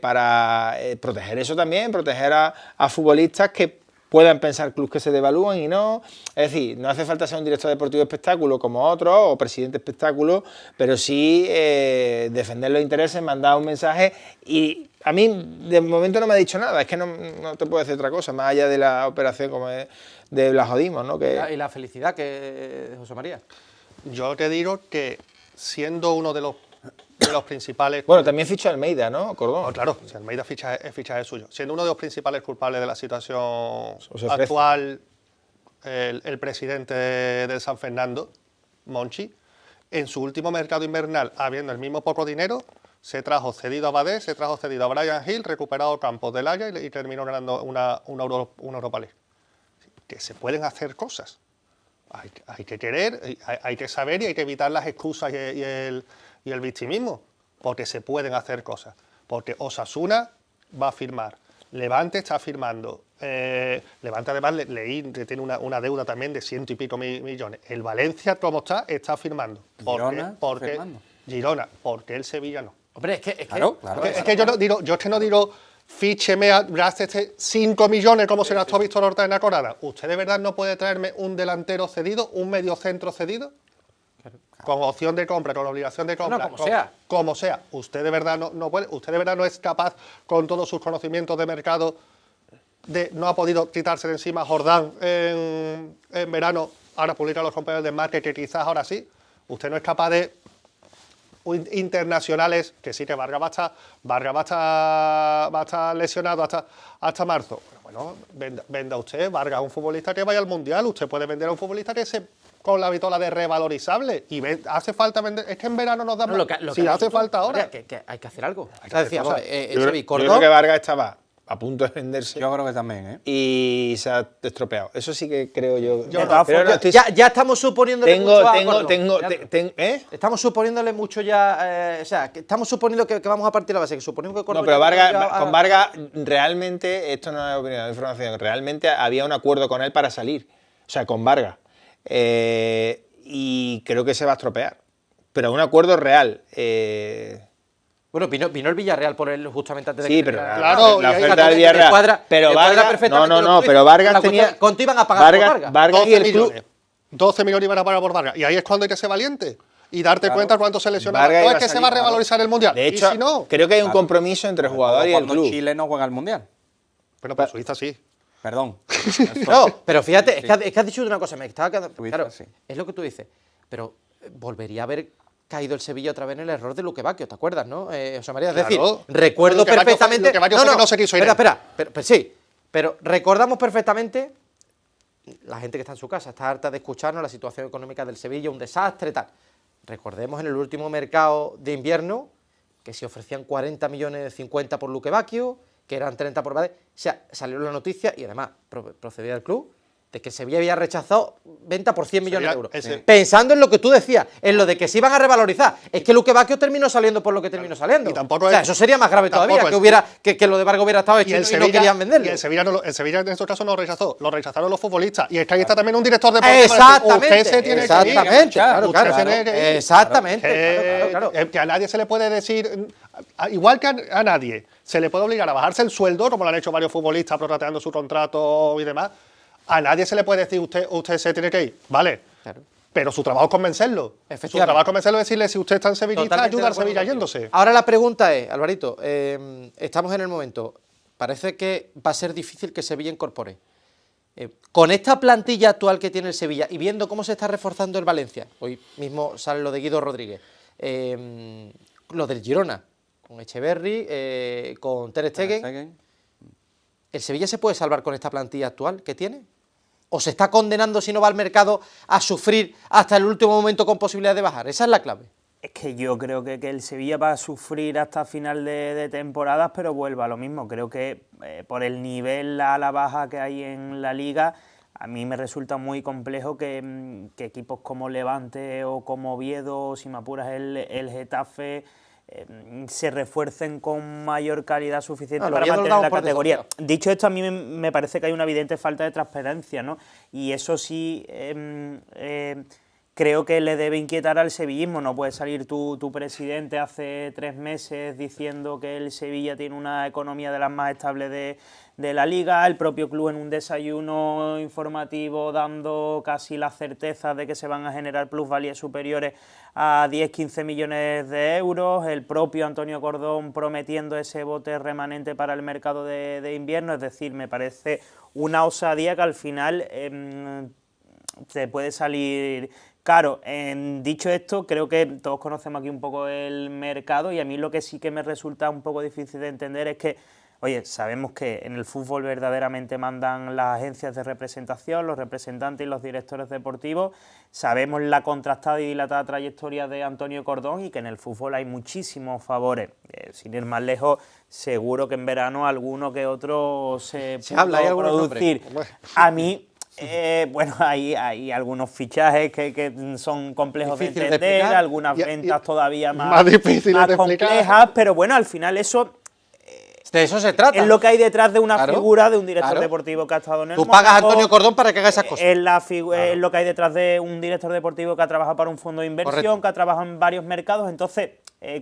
para proteger eso también, proteger a futbolistas que puedan pensar clubes que se devalúan y no. Es decir, no hace falta ser un director deportivo de espectáculo como otros o presidente de espectáculo, pero sí defender los intereses, mandar un mensaje. Y a mí de momento no me ha dicho nada, es que no te puedo decir otra cosa, más allá de la operación como es de Blasodimos, ¿no? Y la felicidad de José María. Yo te digo que siendo uno de los principales... Bueno, también ficha Almeida, ¿no, Cordón? Oh, claro, si Almeida es fichaje suyo. Siendo uno de los principales culpables de la situación actual, el presidente del San Fernando, Monchi, en su último mercado invernal, habiendo el mismo poco dinero, se trajo cedido a Badé, se trajo cedido a Brian Hill, recuperado Campos del Haya y terminó ganando una Europa League. Que se pueden hacer cosas. Hay que querer, hay que saber y hay que evitar las excusas y el victimismo, porque se pueden hacer cosas. Porque Osasuna va a firmar, Levante está firmando, Levante además leí que tiene una deuda también de 100 y pico millones. El Valencia, como está firmando. Girona, porque el Sevilla no. Hombre, claro. Es que yo no digo fícheme, gaste 5 millones como se gastó Víctor Horta en la Corada. ¿Usted de verdad no puede traerme un delantero cedido, un mediocentro cedido? Con opción de compra, con obligación de compra, como sea. Usted de verdad no puede, usted de verdad no es capaz, con todos sus conocimientos de mercado, no ha podido quitarse de encima Jordán en verano, ahora publica los compañeros de marketing, que quizás ahora sí, usted no es capaz de internacionales, que sí que Vargas va a estar lesionado hasta marzo. Bueno, venda usted, Vargas es un futbolista que vaya al Mundial, usted puede vender a un futbolista que se con la vitola de revalorizable y hace falta vender, es que en verano nos da No, si hace falta ahora. Que hay que hacer algo. Yo creo que Vargas estaba a punto de venderse. Yo creo que también, ¿eh? Y se ha estropeado. Eso sí que creo yo. Ya estamos suponiéndole mucho a Córdoba. Estamos suponiéndole mucho ya. O sea, que estamos suponiendo que vamos a partir de la base. Que suponemos que Córdoba. No, pero Vargas, con Vargas realmente, esto no es opinión, es información, realmente había un acuerdo con él para salir. O sea, con Vargas. Y creo que se va a estropear. Pero un acuerdo real. Bueno, vino el Villarreal por él justamente antes de sí, que... pero claro, la oferta del Villarreal. Pero Vargas... pero Vargas tenía... ¿Cuánto iban a pagar por Vargas? Vargas y el club... 12 millones iban a pagar por Vargas. Y ahí es cuando hay que ser valiente. Y darte cuenta cuánto se lesiona. No es que se va a revalorizar el Mundial. De hecho, si no, creo que hay un compromiso entre el jugador y el club. Chile no juega el Mundial. Pero para Suiza sí. Perdón. No, pero fíjate, es que has dicho una cosa, me estaba quedando... Suiza, Claro, sí. es lo que tú dices. Pero volvería a haber caído el Sevilla otra vez en el error de Luque Bacchio, ¿te acuerdas, no? José María, es decir, recuerdo Luque Bacchio perfectamente... Luque Bacchio fue que no se quiso ir. Espera, pero sí, pero recordamos perfectamente, la gente que está en su casa está harta de escucharnos, la situación económica del Sevilla, un desastre, tal. Recordemos en el último mercado de invierno que se ofrecían 40 millones, 50 por Luque Bacchio, que eran 30 por Bade. O sea, salió la noticia y además procedía el club de que Sevilla había rechazado venta por 100 millones de euros. Pensando en lo que tú decías, en lo de que se iban a revalorizar. Es que Luque Bacchio terminó saliendo por lo que terminó saliendo. Y tampoco o sea, eso sería más grave todavía, que lo de Vargas hubiera estado hecho y no querían venderlo. Y el Sevilla en estos casos no lo rechazó, lo rechazaron los futbolistas. Y es que ahí está también un director deportivo. Exactamente, usted se tiene claro. Que a nadie se le puede decir, igual que a nadie, se le puede obligar a bajarse el sueldo, como lo han hecho varios futbolistas prorrateando su contrato y demás. A nadie se le puede decir, usted se tiene que ir, ¿vale? Claro. Pero su trabajo es convencerlo. Su trabajo es convencerlo y decirle, si usted está en sevillista, ayuda al Sevilla yéndose. Ahora la pregunta es, Alvarito, estamos en el momento, parece que va a ser difícil que Sevilla incorpore. Con esta plantilla actual que tiene el Sevilla y viendo cómo se está reforzando el Valencia, hoy mismo sale lo de Guido Rodríguez, lo del Girona, con Echeverri, con Ter Stegen, ¿el Sevilla se puede salvar con esta plantilla actual que tiene? ¿O se está condenando, si no va al mercado, a sufrir hasta el último momento con posibilidad de bajar? Esa es la clave. Es que yo creo que el Sevilla va a sufrir hasta final de temporadas, pero vuelva a lo mismo. Creo que por el nivel a la baja que hay en la Liga, a mí me resulta muy complejo que equipos como Levante o como Oviedo, o si me apuras el Getafe, se refuercen con mayor calidad suficiente para mantener la categoría. Dicho esto, a mí me parece que hay una evidente falta de transparencia, ¿no? Y eso sí creo que le debe inquietar al sevillismo. No puede salir tu presidente hace 3 meses diciendo que el Sevilla tiene una economía de las más estables de la Liga, el propio club en un desayuno informativo dando casi la certeza de que se van a generar plusvalías superiores a 10-15 millones de euros, el propio Antonio Cordón prometiendo ese bote remanente para el mercado de invierno. Es decir, me parece una osadía que al final se puede salir caro. Dicho esto, creo que todos conocemos aquí un poco el mercado y a mí lo que sí que me resulta un poco difícil de entender es que, oye, sabemos que en el fútbol verdaderamente mandan las agencias de representación, los representantes y los directores deportivos, sabemos la contrastada y dilatada trayectoria de Antonio Cordón y que en el fútbol hay muchísimos favores. Sin ir más lejos, seguro que en verano alguno que otro se habla, hay producir. A mí... bueno, hay algunos fichajes que son complejos de entender, algunas ventas todavía más difíciles de complejas, pero bueno, al final eso... De eso se trata. Es lo que hay detrás de una figura de un director deportivo que ha estado en el Tú pagas a Antonio Cordón para que haga esas cosas. Es lo que hay detrás de un director deportivo que ha trabajado para un fondo de inversión, que ha trabajado en varios mercados. Entonces,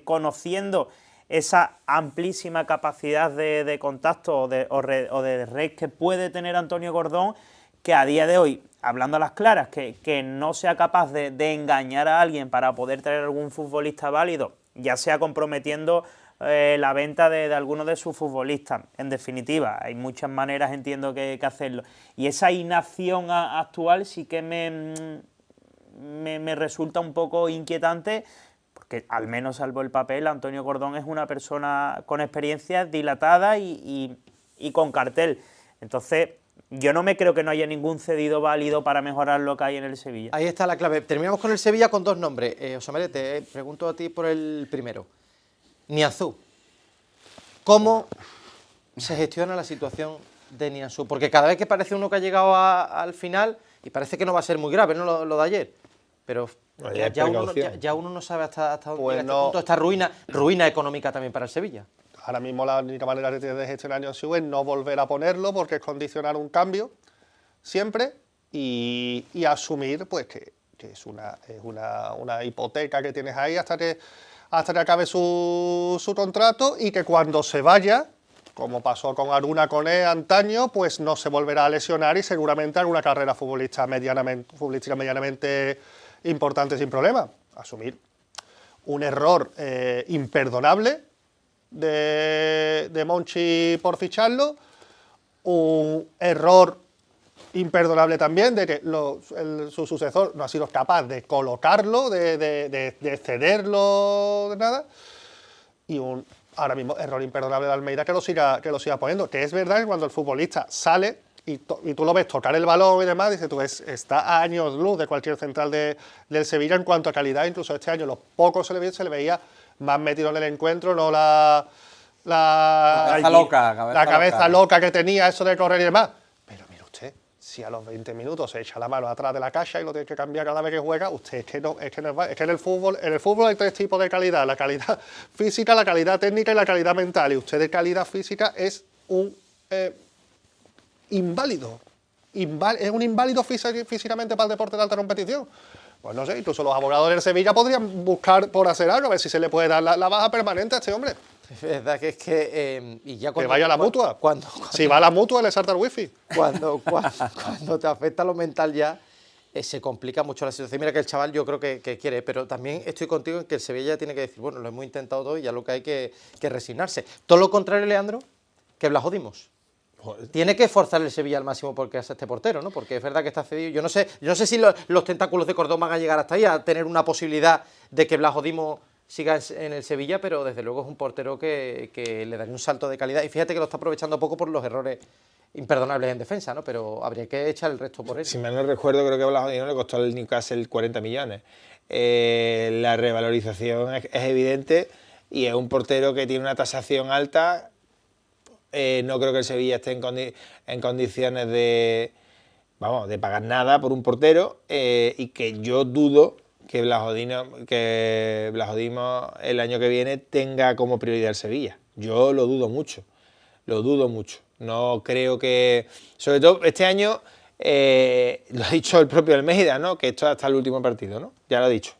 conociendo esa amplísima capacidad de contacto o de red que puede tener Antonio Cordón, que a día de hoy, hablando a las claras, que no sea capaz de engañar a alguien para poder traer algún futbolista válido, ya sea comprometiendo la venta de algunos de sus futbolistas. En definitiva, hay muchas maneras, entiendo, que hacerlo. Y esa inacción actual sí que me resulta un poco inquietante, porque al menos salvo el papel, Antonio Cordón es una persona con experiencia dilatada y con cartel. Entonces, yo no me creo que no haya ningún cedido válido para mejorar lo que hay en el Sevilla. Ahí está la clave. Terminamos con el Sevilla con dos nombres. Osamere, te pregunto a ti por el primero. Nianzú. ¿Cómo se gestiona la situación de Nianzú? Porque cada vez que parece uno que ha llegado al final, y parece que no va a ser muy grave, ¿no? Lo de ayer, pero ya uno no sabe hasta dónde Pues llega este punto. Esta ruina económica también para el Sevilla. Ahora mismo la única manera que tiene de gestionar Nianzú es no volver a ponerlo, porque es condicionar un cambio siempre y asumir pues que es una hipoteca que tienes ahí hasta que acabe su contrato, y que cuando se vaya, como pasó con Aruna Koné antaño, pues no se volverá a lesionar y seguramente hará una carrera futbolística medianamente importante sin problema. Asumir un error imperdonable de Monchi por ficharlo, un error imperdonable también de que su sucesor no ha sido capaz de colocarlo, de cederlo, de nada, y ahora mismo error imperdonable de Almeida que lo siga poniendo. Que es verdad que cuando el futbolista sale y tú lo ves tocar el balón y demás, dices tú, está a años luz de cualquier central del Sevilla en cuanto a calidad. Incluso este año los pocos se le veía más metido en el encuentro, no la cabeza loca que tenía, eso de correr y demás. Pero mire usted, si a los 20 minutos se echa la mano atrás de la caja y lo tiene que cambiar cada vez que juega, usted es que en el fútbol hay tres tipos de calidad: la calidad física, la calidad técnica y la calidad mental. Y usted de calidad física es un inválido. Es un inválido físicamente para el deporte de alta competición. Pues no sé, incluso los abogados del Sevilla podrían buscar por hacer algo, a ver si se le puede dar la baja permanente a este hombre. Es verdad que es que... y ya que vaya a la mutua. Si va a la mutua, le salta el wifi. Cuando te afecta lo mental ya, se complica mucho la situación. Mira que el chaval yo creo que quiere, pero también estoy contigo en que el Sevilla tiene que decir, bueno, lo hemos intentado todo y ya lo que hay que resignarse. Todo lo contrario, Leandro, que Blas Odimus. Tiene que forzar el Sevilla al máximo porque hace este portero, ¿no? Porque es verdad que está cedido. Yo no sé si los tentáculos de Cordón van a llegar hasta ahí, a tener una posibilidad de que Blas Odimus siga en el Sevilla, pero desde luego es un portero que le daría un salto de calidad. Y fíjate que lo está aprovechando poco por los errores imperdonables en defensa, ¿no? Pero habría que echar el resto por él. Si mal no recuerdo, creo que a Blas Odimus le costó al Newcastle 40 millones. La revalorización es evidente y es un portero que tiene una tasación alta. No creo que el Sevilla esté en condiciones de pagar nada por un portero, y que yo dudo que Blas Odimus el año que viene tenga como prioridad el Sevilla. Yo lo dudo mucho. No creo que... Sobre todo este año, lo ha dicho el propio Almeida, ¿no? Que esto es hasta el último partido, ¿no? Ya lo ha dicho.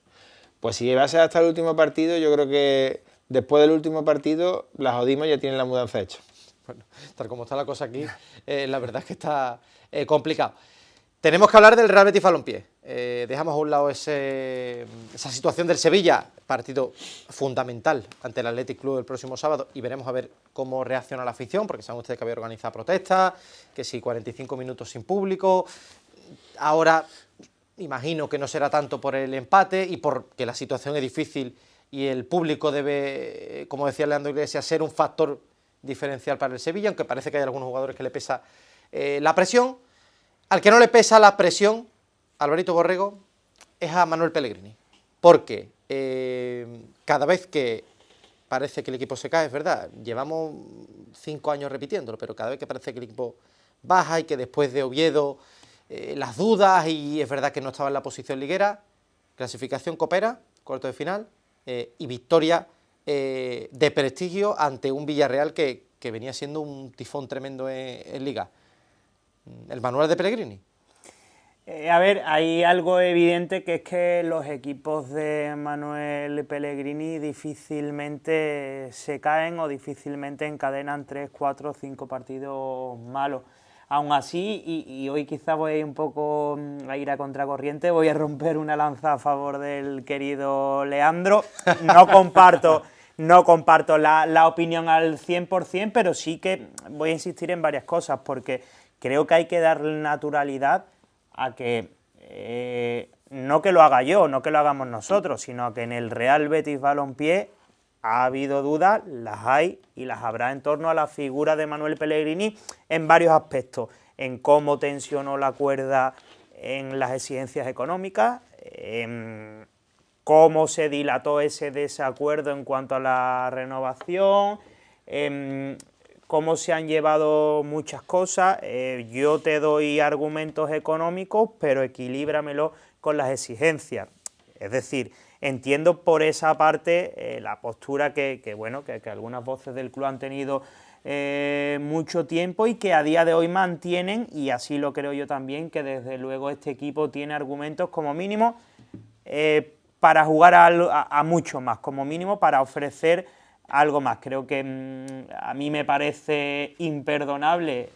Pues si va a ser hasta el último partido, yo creo que después del último partido, Blas Odimus ya tiene la mudanza hecha. Bueno, tal como está la cosa aquí, la verdad es que está complicado. Tenemos que hablar del Real Betis Balompié. Dejamos a un lado esa situación del Sevilla, partido fundamental ante el Athletic Club el próximo sábado, y veremos a ver cómo reacciona la afición, porque saben ustedes que había organizado protestas, que si 45 minutos sin público. Ahora imagino que no será tanto por el empate y porque la situación es difícil y el público debe, como decía Leandro Iglesias, ser un factor diferencial para el Sevilla, aunque parece que hay algunos jugadores que le pesa la presión. Al que no le pesa la presión, Alvarito Borrego, es a Manuel Pellegrini, porque cada vez que parece que el equipo se cae, es verdad, llevamos 5 años repitiéndolo, pero cada vez que parece que el equipo baja y que después de Oviedo las dudas, y es verdad que no estaba en la posición liguera, clasificación coopera, cuarto de final, y victoria de prestigio ante un Villarreal que venía siendo un tifón tremendo en Liga. ¿El manual de Pellegrini? A ver, hay algo evidente, que es que los equipos de Manuel Pellegrini difícilmente se caen o difícilmente encadenan 3, 4, 5 partidos malos. Aún así, y hoy quizá voy un poco a ir a contracorriente, voy a romper una lanza a favor del querido Leandro. No comparto no comparto la opinión al 100%, pero sí que voy a insistir en varias cosas, porque creo que hay que darle naturalidad a que, no que lo haga yo, no que lo hagamos nosotros, sino que en el Real Betis Balompié ha habido dudas, las hay y las habrá en torno a la figura de Manuel Pellegrini en varios aspectos, en cómo tensionó la cuerda en las exigencias económicas, en cómo se dilató ese desacuerdo en cuanto a la renovación, cómo se han llevado muchas cosas. Yo te doy argumentos económicos, pero equilíbramelo con las exigencias. Es decir, entiendo por esa parte la postura que algunas voces del club han tenido mucho tiempo y que a día de hoy mantienen, y así lo creo yo también, que desde luego este equipo tiene argumentos como mínimo para jugar a mucho más, como mínimo para ofrecer algo más. Creo que a mí me parece imperdonable,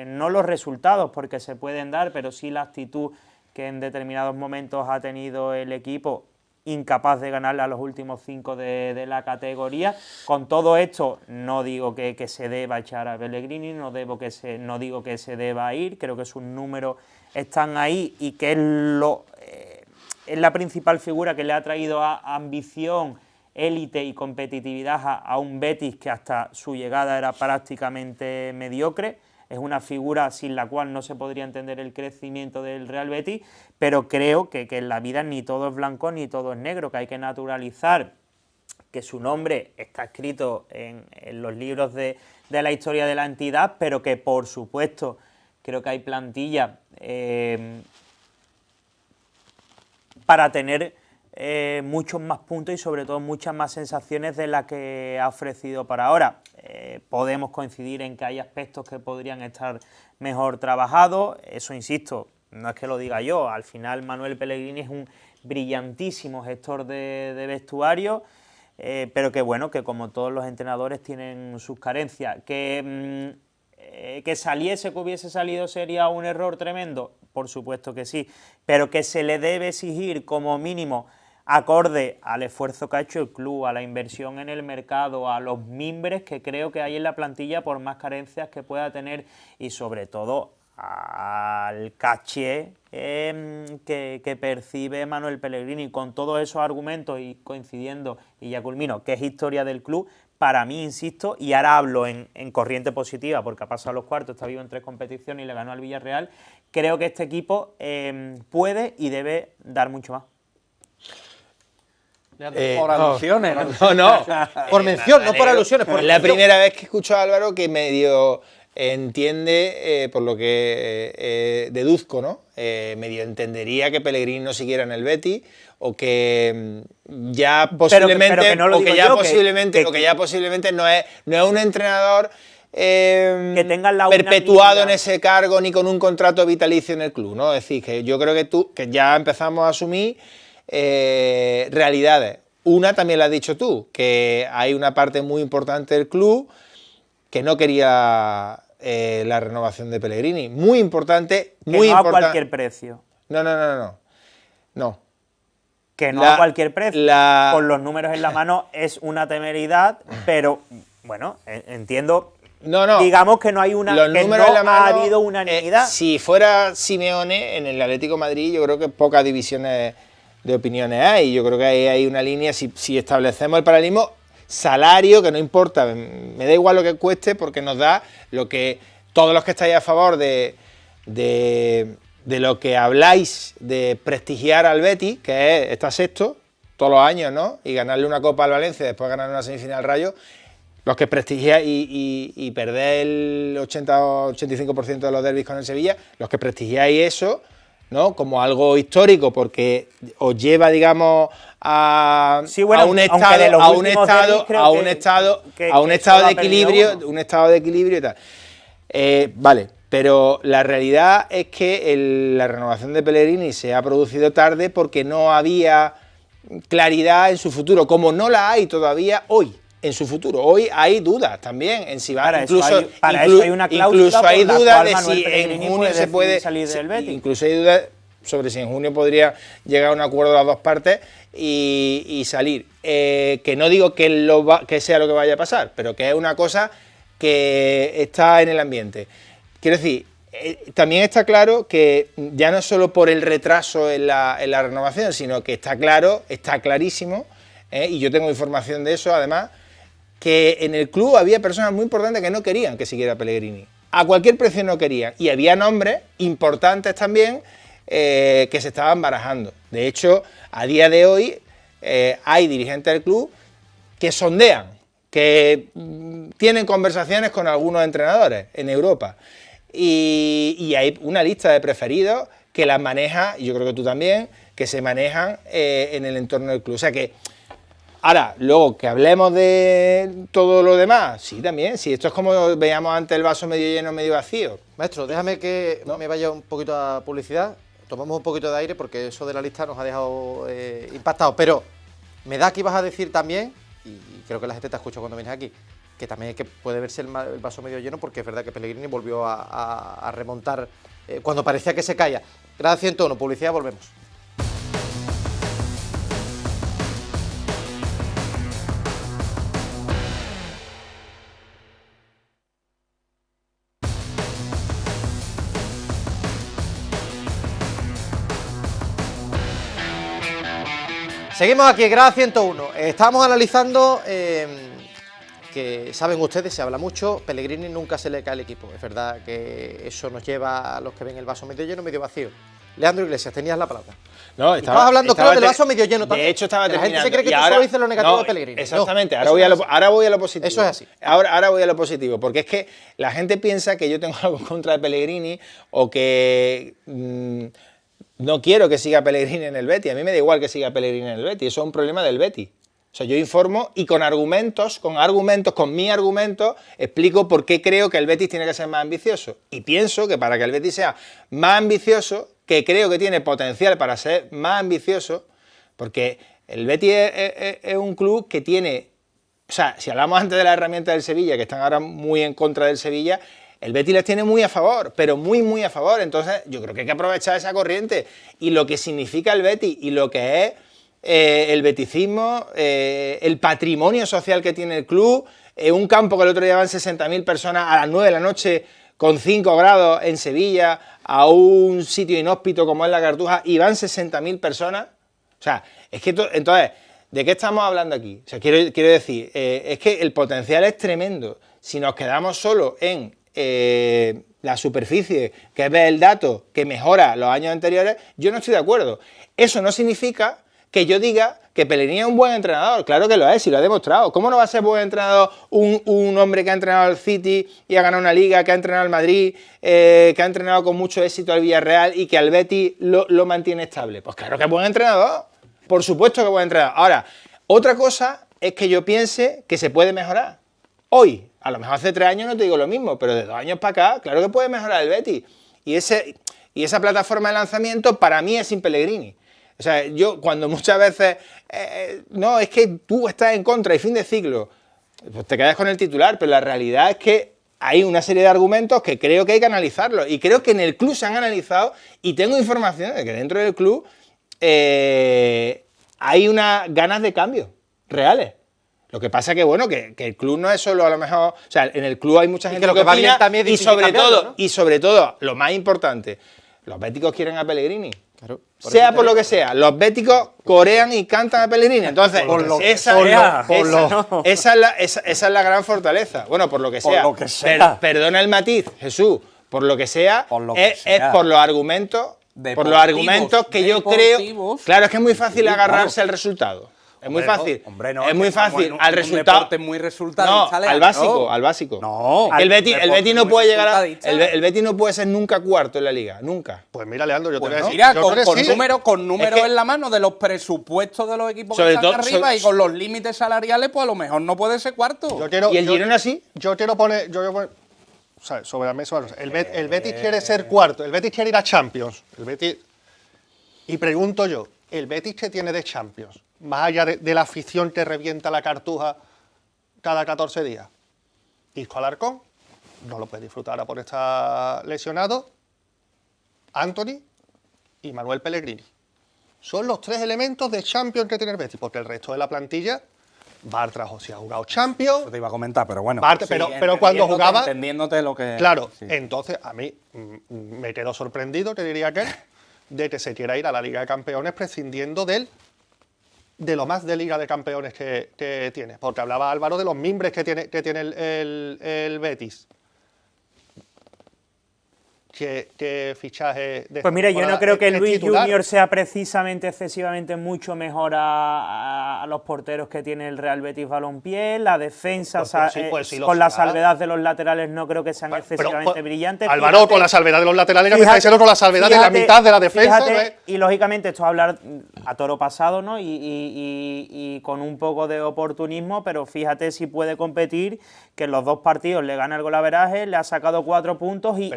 no los resultados porque se pueden dar, pero sí la actitud que en determinados momentos ha tenido el equipo, incapaz de ganarle a los últimos 5 de la categoría. Con todo esto, no digo que se deba echar a Pellegrini, no digo que se deba ir, creo que sus números están ahí y que es la principal figura que le ha traído ambición, élite y competitividad a un Betis que hasta su llegada era prácticamente mediocre. Es una figura sin la cual no se podría entender el crecimiento del Real Betis, pero creo que en la vida ni todo es blanco ni todo es negro, que hay que naturalizar que su nombre está escrito en los libros de la historia de la entidad, pero que por supuesto creo que hay plantilla para tener muchos más puntos y sobre todo muchas más sensaciones de las que ha ofrecido para ahora. Podemos coincidir en que hay aspectos que podrían estar mejor trabajados, eso insisto, no es que lo diga yo, al final Manuel Pellegrini es un brillantísimo gestor de vestuario, pero que bueno, que como todos los entrenadores tienen sus carencias. Que saliese, que hubiese salido sería un error tremendo, por supuesto que sí, pero que se le debe exigir como mínimo acorde al esfuerzo que ha hecho el club, a la inversión en el mercado, a los mimbres que creo que hay en la plantilla por más carencias que pueda tener y sobre todo al caché que percibe Manuel Pellegrini. Con todos esos argumentos y coincidiendo, y ya culmino, que es historia del club, para mí, insisto, y ahora hablo en corriente positiva porque ha pasado a los cuartos, está vivo en 3 competiciones y le ganó al Villarreal, creo que este equipo puede y debe dar mucho más. Por alusiones. No. Por mención, no por alusiones. Por es la primera vez que escucho a Álvaro que medio entiende, por lo que deduzco, ¿no? Medio entendería que Pellegrini no siguiera en el Betis o que ya posiblemente no es un entrenador que tengan la perpetuado en ese cargo ni con un contrato vitalicio en el club, ¿no? Es decir, que yo creo que ya empezamos a asumir realidades. Una también la has dicho tú, que hay una parte muy importante del club que no quería la renovación de Pellegrini. Muy importante, muy importante. A cualquier precio. No. Que no a cualquier precio. Con los números en la mano es una temeridad, pero bueno, entiendo. No. Digamos que no hay una. Los que números no en la mano, ha habido unanimidad. Si fuera Simeone en el Atlético de Madrid, yo creo que pocas divisiones de opiniones hay. Yo creo que hay una línea, si establecemos el paralelismo, salario, que no importa, me da igual lo que cueste, porque nos da lo que todos los que estáis a favor de lo que habláis de prestigiar al Betis, que está sexto todos los años, ¿no? Y ganarle una Copa al Valencia, después ganar una semifinal al Rayo, los que prestigiáis y perder el 80 o 85% de los derbis con el Sevilla, los que prestigiáis eso, ¿no? Como algo histórico, porque os lleva, digamos, a un estado de equilibrio, y tal. Vale, pero la realidad es que la renovación de Pellegrini se ha producido tarde porque no había claridad en su futuro, como no la hay todavía hoy. En su futuro. Hoy hay dudas también en si va para eso hay una cláusula, incluso hay dudas de si en junio se puede salir del Betis. Incluso hay dudas sobre si en junio podría llegar a un acuerdo las dos partes y salir. Que no digo que sea lo que vaya a pasar, pero que es una cosa que está en el ambiente. Quiero decir, también está claro que ya no es solo por el retraso en la renovación, sino que está clarísimo, y yo tengo información de eso además, que en el club había personas muy importantes que no querían que siguiera Pellegrini. A cualquier precio no querían. Y había nombres importantes también que se estaban barajando. De hecho, a día de hoy hay dirigentes del club que sondean, que tienen conversaciones con algunos entrenadores en Europa. Y hay una lista de preferidos que las maneja, y yo creo que tú también, que se manejan en el entorno del club. O sea que, ahora, luego que hablemos de todo lo demás, sí, también, sí, esto es como veíamos antes el vaso medio lleno, medio vacío. Maestro, déjame que me vaya un poquito a publicidad, tomamos un poquito de aire porque eso de la lista nos ha dejado impactados, pero me da que ibas a decir también, y creo que la gente te escucha cuando vienes aquí, que también puede verse el vaso medio lleno, porque es verdad que Pellegrini volvió a remontar cuando parecía que se caía. Gracias 101, publicidad, volvemos. Seguimos aquí, Grada 101. Estamos analizando que, saben ustedes, se habla mucho, Pellegrini nunca se le cae el equipo. Es verdad que eso nos lleva a los que ven el vaso medio lleno, medio vacío. Leandro Iglesias, tenías la palabra. No, estabas hablando, creo, del vaso medio lleno también. De hecho, estaba terminando. La gente se cree que tú solo dices lo negativo de Pellegrini. Exactamente, no, ahora voy a lo positivo. Eso es así. Ahora voy a lo positivo, porque es que la gente piensa que yo tengo algo en contra de Pellegrini o que no quiero que siga Pellegrini en el Betis. A mí me da igual que siga Pellegrini en el Betis, eso es un problema del Betis. O sea, yo informo y con mi argumento, explico por qué creo que el Betis tiene que ser más ambicioso. Y pienso que para que el Betis sea más ambicioso, que creo que tiene potencial para ser más ambicioso, porque el Betis es un club que tiene, o sea, si hablamos antes de las herramientas del Sevilla, que están ahora muy en contra del Sevilla, el Betis les tiene muy a favor, pero muy, muy a favor. Entonces, yo creo que hay que aprovechar esa corriente y lo que significa el Betis y lo que es el beticismo, el patrimonio social que tiene el club, un campo que el otro día van 60.000 personas a las 9 de la noche con 5 grados en Sevilla, a un sitio inhóspito como es la Cartuja, y van 60.000 personas. O sea, es que entonces, ¿de qué estamos hablando aquí? O sea, quiero decir, es que el potencial es tremendo. Si nos quedamos solo en la superficie, que es el dato que mejora los años anteriores, yo no estoy de acuerdo. Eso no significa que yo diga que Pellegrini es un buen entrenador. Claro que lo es, y lo ha demostrado. ¿Cómo no va a ser buen entrenador un hombre que ha entrenado al City y ha ganado una liga, que ha entrenado al Madrid, que ha entrenado con mucho éxito al Villarreal y que al Betis lo mantiene estable? Pues claro que es buen entrenador. Por supuesto que es buen entrenador. Ahora, otra cosa es que yo piense que se puede mejorar. Hoy, a lo mejor hace 3 años no te digo lo mismo, pero de 2 años para acá, claro que puede mejorar el Betis. Y esa plataforma de lanzamiento para mí es sin Pellegrini. O sea, yo cuando muchas veces, no, es que tú estás en contra y fin de ciclo, pues te quedas con el titular, pero la realidad es que hay una serie de argumentos que creo que hay que analizarlos. Y creo que en el club se han analizado y tengo información de que dentro del club hay unas ganas de cambio reales. Lo que pasa que, bueno, que el club no es solo a lo mejor... O sea, en el club hay mucha gente que opina y sobre todo, lo más importante, los béticos quieren a Pellegrini. Claro, sea por lo que sea, los béticos corean y cantan a Pellegrini. Entonces, esa es la gran fortaleza. Bueno, por lo que sea. Por lo que sea. Perdona el matiz, Jesús. Por lo que sea, es por los argumentos. Por los argumentos que yo creo. Claro, es que es muy fácil agarrarse al resultado. Es muy fácil. Es muy fácil. Al resultado. Muy resultadista, no, al básico. No. El Betis no puede llegar a. El Betis no puede ser nunca cuarto en la liga. Nunca. Pues mira, Leandro, yo te voy a decir. Mira, con números en la mano de los presupuestos de los equipos que están arriba y con los límites salariales, pues a lo mejor no puede ser cuarto. ¿Y el Girona sí? Yo quiero poner. O sea, sobre la mesa. El Betis quiere ser cuarto. El Betis quiere ir a Champions. El Betis. Y pregunto yo, ¿el Betis qué tiene de Champions? Más allá de la afición que revienta la Cartuja cada 14 días. Isco Alarcón no lo puede disfrutar ahora por estar lesionado. Anthony y Manuel Pellegrini. Son los 3 elementos de Champions que tiene el Betis, porque el resto de la plantilla, Bartra sí ha jugado Champions. Eso te iba a comentar, pero bueno. Bartra, pero cuando jugaba... Entendiéndote lo que... Claro, sí. entonces a mí me quedo sorprendido, te diría de que se quiera ir a la Liga de Campeones prescindiendo de lo más de Liga de Campeones que tiene. Porque hablaba Álvaro de los mimbres que tiene el Betis. ¿Qué fichaje de Pues mira, yo no creo que Luis titular? Junior sea precisamente excesivamente mucho mejor a los porteros que tiene el Real Betis Balompié. La defensa, Pues sí, con la salvedad de los laterales, no creo que sean excesivamente brillantes. Álvaro, Fíjate, con la salvedad de los laterales, me está diciendo con la salvedad de la mitad de la defensa. Fíjate, y lógicamente esto es hablar a toro pasado, ¿no? Y con un poco de oportunismo, pero fíjate si puede competir, que en los 2 partidos le gana el golaveraje, le ha sacado 4 puntos y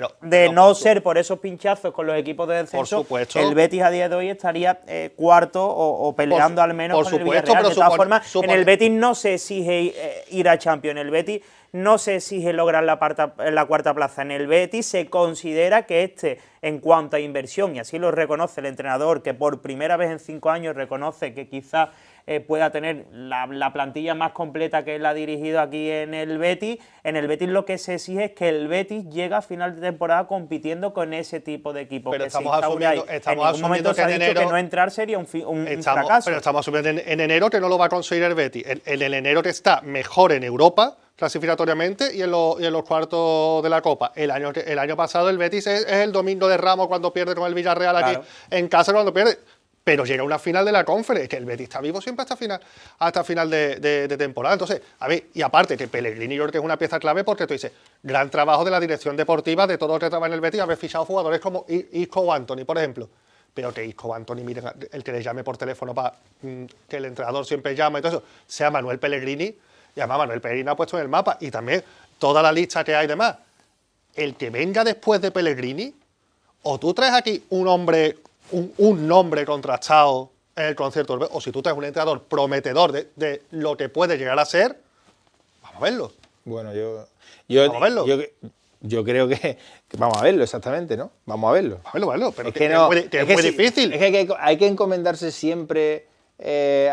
no ser por esos pinchazos con los equipos de descenso, supuesto. el Betis a día de hoy estaría cuarto o peleando al menos con el Villarreal. De todas formas, en el Betis no se exige ir a Champions, en el Betis no se exige lograr la cuarta plaza. En el Betis se considera que en cuanto a inversión, y así lo reconoce el entrenador, que por primera vez en 5 años reconoce que quizás pueda tener la plantilla más completa que él ha dirigido aquí en el Betis. En el Betis lo que se exige es que el Betis llegue a final de temporada compitiendo con ese tipo de equipo. Pero que estamos se instaure ahí. En ningún momento se ha dicho que no entrar sería un fracaso. Pero estamos asumiendo en enero que no lo va a conseguir el Betis. En el enero que está mejor en Europa clasificatoriamente y en los cuartos de la Copa. El año pasado el Betis es el domingo de Ramos cuando pierde con el Villarreal aquí en casa cuando pierde. Pero llega una final de la Conference, que el Betis está vivo siempre hasta final de temporada. Entonces, a ver, y aparte que Pellegrini yo creo que es una pieza clave porque tú dices, gran trabajo de la dirección deportiva, de todo lo que trabaja en el Betis, haber fichado jugadores como Isco o Antony, por ejemplo. Pero que Isco o Antony, miren, el que le llame por teléfono para que el entrenador siempre llama y todo eso, sea Manuel Pellegrini, y además Manuel Pellegrini ha puesto en el mapa, y también toda la lista que hay de más. El que venga después de Pellegrini, o tú traes aquí un nombre contrastado en el concierto, o si tú traes un entrenador prometedor de lo que puede llegar a ser, vamos a verlo. Bueno, vamos a verlo. Yo creo que vamos a verlo exactamente, ¿no? Vamos a verlo. Vamos a verlo, pero es muy difícil. Es que hay que encomendarse siempre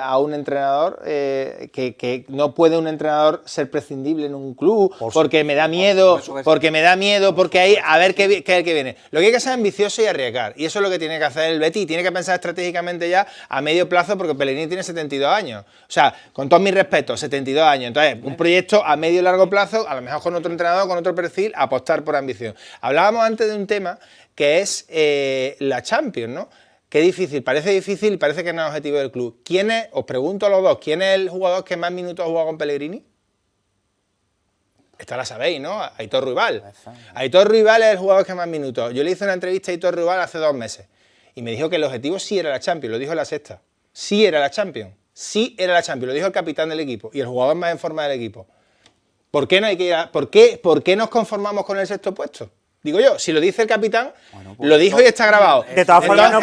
a un entrenador, que no puede un entrenador ser prescindible en un club, porque me da miedo, porque hay a ver qué viene. Lo que hay que ser ambicioso y arriesgar, y eso es lo que tiene que hacer el Betis, tiene que pensar estratégicamente ya a medio plazo, porque Pellegrini tiene 72 años, o sea, con todos mis respetos, 72 años, entonces un proyecto a medio y largo plazo, a lo mejor con otro entrenador, con otro perfil, apostar por ambición. Hablábamos antes de un tema que es la Champions, ¿no? Qué difícil, parece que no es objetivo del club. Os pregunto a los dos, ¿quién es el jugador que más minutos ha jugado con Pellegrini? Esta la sabéis, ¿no? Aitor Ruibal. Aitor Ruibal es el jugador que más minutos. Yo le hice una entrevista a Aitor Ruibal hace 2 meses y me dijo que el objetivo sí era la Champions, lo dijo en la sexta. Sí era la Champions, lo dijo el capitán del equipo y el jugador más en forma del equipo. ¿Por qué no hay que ir ¿Por qué nos conformamos con el 6º puesto? Digo yo, si lo dice el capitán, bueno, pues lo dijo y está grabado. De todas formas,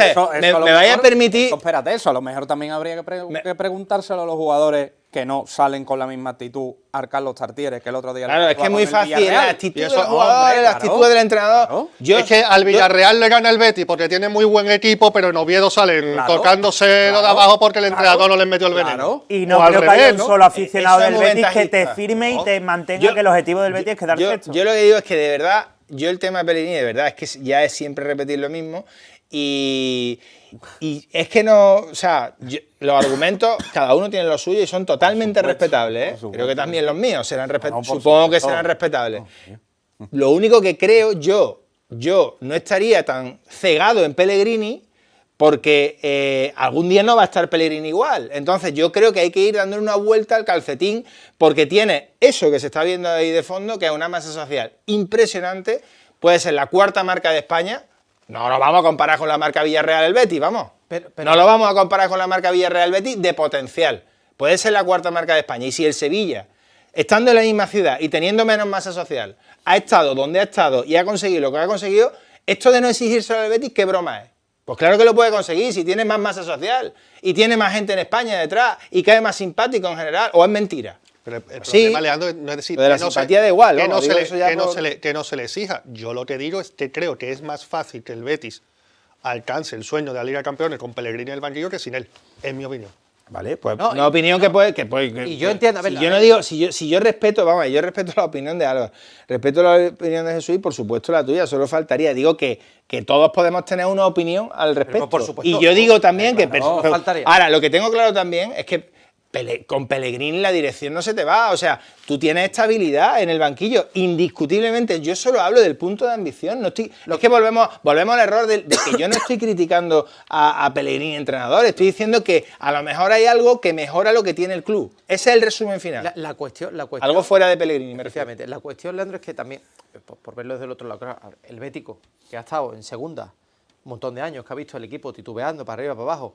me vaya a permitir... Espérate, eso a lo mejor también habría que preguntárselo a los jugadores que no salen con la misma actitud a Carlos Tartiere, que el otro día... Claro, es que es muy fácil, la actitud del jugador, la actitud del entrenador... Es que al Villarreal le gana el Betis porque tiene muy buen equipo, pero en Oviedo salen tocándose lo de abajo porque el entrenador no les metió el veneno. Y no creo que haya un solo aficionado del Betis que te firme y te mantenga que el objetivo del Betis es quedar sexto. Yo lo que digo es que de verdad... Yo el tema de Pellegrini, de verdad, es que ya es siempre repetir lo mismo y es que no, o sea, los argumentos, cada uno tiene los suyos y son totalmente respetables, ¿eh? Creo que también los míos serán respetables, supongo que serán respetables. Lo único que creo, yo no estaría tan cegado en Pellegrini porque algún día no va a estar Pellegrini igual. Entonces yo creo que hay que ir dándole una vuelta al calcetín porque tiene eso que se está viendo ahí de fondo, que es una masa social impresionante. Puede ser la 4ª marca de España. No lo vamos a comparar con la marca Villarreal el Betis, vamos. No lo vamos a comparar con la marca Villarreal el Betis de potencial. Puede ser la 4ª marca de España. Y si el Sevilla, estando en la misma ciudad y teniendo menos masa social, ha estado donde ha estado y ha conseguido lo que ha conseguido, esto de no exigírselo al Betis, ¿qué broma es? Pues claro que lo puede conseguir si tiene más masa social y tiene más gente en España detrás y cae más simpático en general, o es mentira. Pero el problema, Leandro, no es decir de la simpatía da igual, que no se le exija. Yo lo que digo es que creo que es más fácil que el Betis alcance el sueño de la Liga de Campeones con Pellegrini en el banquillo que sin él, en mi opinión. Vale, pues No, una opinión que puede... y yo entiendo, a ver, si yo no digo, si yo respeto, vamos, yo respeto la opinión de Álvaro, respeto la opinión de Jesús y por supuesto la tuya, solo faltaría, digo que todos podemos tener una opinión al respecto. por supuesto, y yo digo también que... no, faltaría. Ahora, lo que tengo claro también es que con Pellegrini la dirección no se te va, o sea, tú tienes estabilidad en el banquillo, indiscutiblemente. Yo solo hablo del punto de ambición, no estoy, es que volvemos al error de que yo no estoy criticando a Pellegrini entrenador, estoy diciendo que a lo mejor hay algo que mejora lo que tiene el club. Ese es el resumen final. La cuestión, algo fuera de Pellegrini, me refiero. efectivamente, la cuestión, Leandro, es que también, por verlo desde el otro lado, claro, el Bético, que ha estado en segunda un montón de años, que ha visto el equipo titubeando para arriba, para abajo,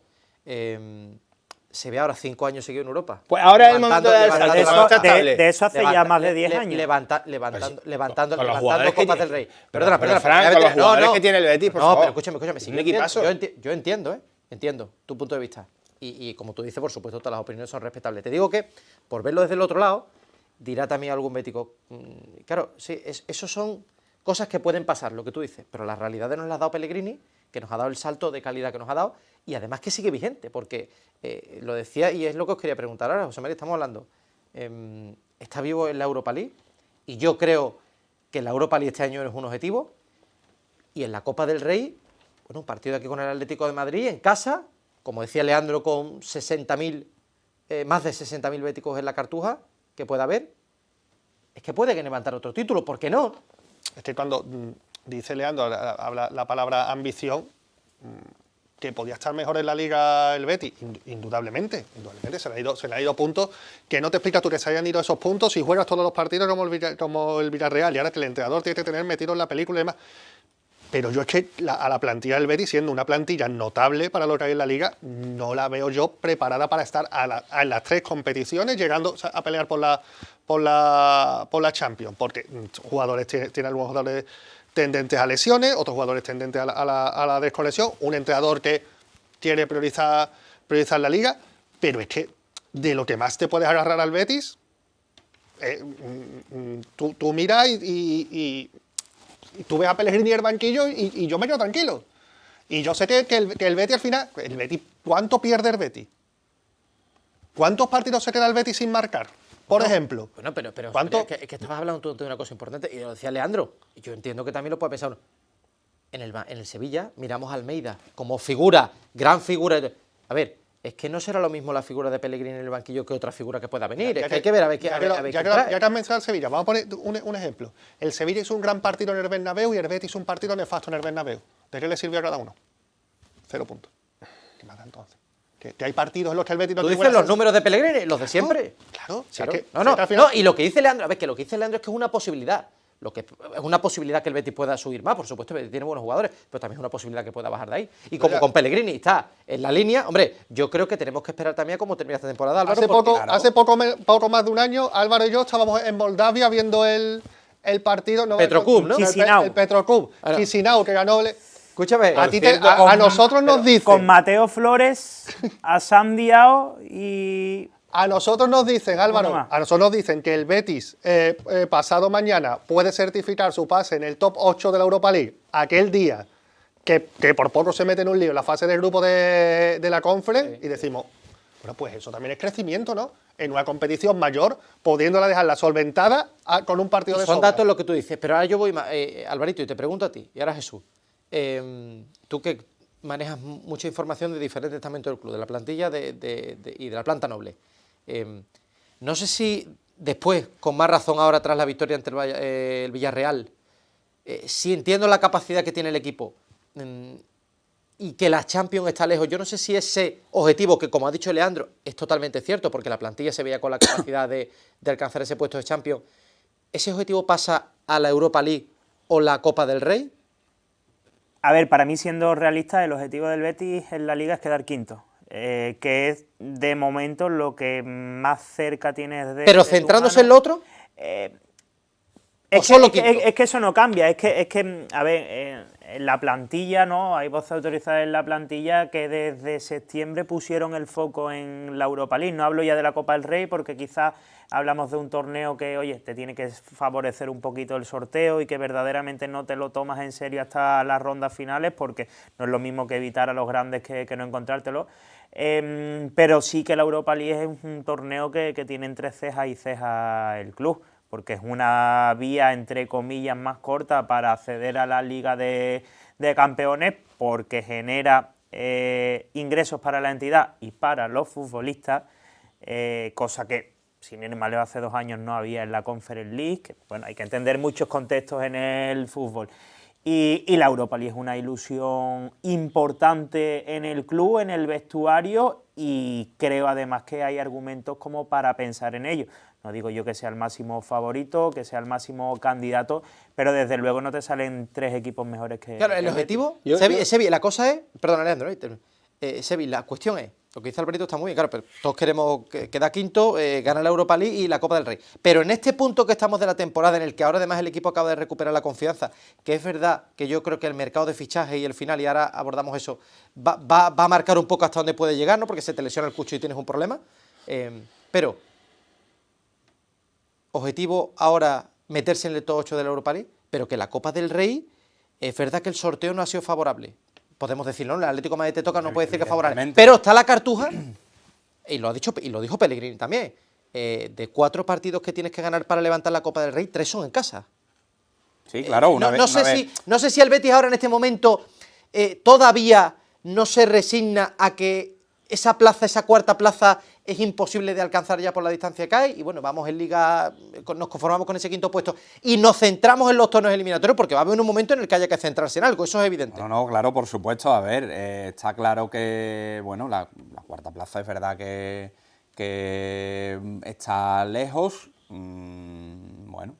se ve ahora 5 años seguidos en Europa. Pues ahora es el momento de dar el salto. De eso hace ya más de 10 años. Levantando con los jugadores Copas que del Rey. Perdona, Fran, con los jugadores que tiene el Betis, por favor. No, pero escúchame. Sí, un equipazo. yo entiendo tu punto de vista. Y como tú dices, por supuesto, todas las opiniones son respetables. Te digo que, por verlo desde el otro lado, dirá también algún bético, claro, sí, eso son cosas que pueden pasar, lo que tú dices, pero la realidad nos la ha dado Pellegrini, que nos ha dado el salto de calidad que nos ha dado, y además que sigue vigente, porque lo decía, y es lo que os quería preguntar ahora, José María, estamos hablando, está vivo en la Europa League, y yo creo que la Europa League este año es un objetivo, y en la Copa del Rey, bueno, un partido aquí con el Atlético de Madrid, en casa, como decía Leandro, con 60.000, más de 60.000 béticos en la Cartuja, que pueda haber, es que puede que levantar otro título, ¿por qué no? Es que cuando dice Leandro, habla la palabra ambición, que podía estar mejor en la Liga el Betis, indudablemente se le ha ido puntos que no te explica tú que se hayan ido esos puntos si juegas todos los partidos como el Villarreal y ahora que el entrenador tiene que tener metido en la película y demás. Pero yo es que a la plantilla del Betis, siendo una plantilla notable para lo que hay en la Liga, no la veo yo preparada para estar en las 3 competiciones, llegando a pelear por la Champions, porque jugadores tiene algunos jugadores tendentes a lesiones, otros jugadores tendentes a la desconexión, un entrenador que quiere priorizar la Liga, pero es que de lo que más te puedes agarrar al Betis, tú miras y tú ves a Pellegrini en el banquillo y yo me quedo tranquilo. Y yo sé que el Betis al final, ¿cuánto pierde el Betis? ¿Cuántos partidos se queda el Betis sin marcar? Por ejemplo. Bueno, pero ¿cuánto? es que estabas hablando tú de una cosa importante, y lo decía Leandro, y yo entiendo que también lo puede pensar uno. En el Sevilla miramos a Almeida como figura, gran figura. A ver, es que no será lo mismo la figura de Pellegrini en el banquillo que otra figura que pueda venir. Es que hay que ver a ver qué trae. Ya que has mencionado el Sevilla, vamos a poner un ejemplo. El Sevilla hizo un gran partido en el Bernabéu y el Betis hizo un partido nefasto en el Bernabéu. ¿De qué le sirvió a cada uno? 0 puntos. ¿Qué más da entonces? Que hay partidos en los que el Betis no ¿Tú tiene dices buena los números de Pellegrini, los de siempre? Claro. Claro. Es que, No, y lo que dice Leandro, a ver, que lo que dice Leandro es que es una posibilidad. Es una posibilidad que el Betis pueda subir más, por supuesto, el Betis tiene buenos jugadores, pero también es una posibilidad que pueda bajar de ahí. Y como con Pellegrini está en la línea, hombre, yo creo que tenemos que esperar también a cómo termina esta temporada, Álvaro. Hace poco más de un año, Álvaro y yo estábamos en Moldavia viendo el partido. ¿No? Petrocub, ¿no? El Petrocub. Chisinau, que ganó. Escúchame, a nosotros nos dicen. Con Mateo Flores, a Sam Diao y. A nosotros nos dicen, Álvaro, más. a nosotros nos dicen que el Betis pasado mañana puede certificar su pase en el top 8 de la Europa League aquel día que por poco se mete en un lío en la fase del grupo de la Conference y decimos, bueno, pues eso también es crecimiento, ¿no? En una competición mayor, pudiéndola dejarla solventada con un partido de son sobra. datos lo que tú dices, pero ahora yo voy más, Alvarito, y te pregunto a ti, y ahora Jesús, tú que manejas mucha información de diferentes estamentos del club, de la plantilla y de la planta noble. No sé si después, con más razón ahora tras la victoria ante el Villarreal, si entiendo la capacidad que tiene el equipo y que la Champions está lejos, yo no sé si ese objetivo, que como ha dicho Leandro, es totalmente cierto, porque la plantilla se veía con la capacidad de alcanzar ese puesto de Champions, ¿ese objetivo pasa a la Europa League o la Copa del Rey? A ver, para mí, siendo realista, el objetivo del Betis en la Liga es quedar quinto. Que es de momento lo que más cerca tienes de... ¿Pero centrándose en lo otro? Es que eso no cambia, es que a ver, la plantilla, ¿no? Hay voces autorizadas en la plantilla que desde septiembre pusieron el foco en la Europa League. No hablo ya de la Copa del Rey porque quizás hablamos de un torneo que, oye, te tiene que favorecer un poquito el sorteo y que verdaderamente no te lo tomas en serio hasta las rondas finales, porque no es lo mismo que evitar a los grandes que no encontrártelo. Pero sí que la Europa League es un torneo que tiene entre cejas y cejas el club, porque es una vía, entre comillas, más corta para acceder a la Liga de Campeones, porque genera ingresos para la entidad y para los futbolistas, cosa que, sin ir más lejos, hace 2 años no había en la Conference League, que, bueno, hay que entender muchos contextos en el fútbol. Y la Europa League es una ilusión importante en el club, en el vestuario, y creo además que hay argumentos como para pensar en ello. No digo yo que sea el máximo favorito, que sea el máximo candidato, pero desde luego no te salen 3 equipos mejores que... Claro, el objetivo, Sevi, la cosa es... Perdón, Alejandro, Sevi, la cuestión es... Lo que dice Alberto está muy bien, claro, pero todos queremos quedar quinto, ganar la Europa League y la Copa del Rey. Pero en este punto que estamos de la temporada, en el que ahora además el equipo acaba de recuperar la confianza, que es verdad que yo creo que el mercado de fichaje y el final, y ahora abordamos eso, va a marcar un poco hasta dónde puede llegar, ¿no? Porque se te lesiona el cucho y tienes un problema. Pero, objetivo ahora meterse en el top 8 de la Europa League, pero que la Copa del Rey, es verdad que el sorteo no ha sido favorable. Podemos decirlo, ¿no? El Atlético de Madrid te toca, no puede decir que es favorable. Pero está la cartuja, y lo dijo Pellegrini también, de 4 partidos que tienes que ganar para levantar la Copa del Rey, 3 son en casa. Sí, claro, No sé si el Betis ahora en este momento todavía no se resigna a que esa plaza, esa cuarta plaza, es imposible de alcanzar ya por la distancia que hay, y bueno, vamos en Liga, nos conformamos con ese quinto puesto y nos centramos en los torneos eliminatorios, porque va a haber un momento en el que haya que centrarse en algo, eso es evidente. No, claro, por supuesto. A ver, está claro que, bueno, la cuarta plaza es verdad que está lejos. Bueno,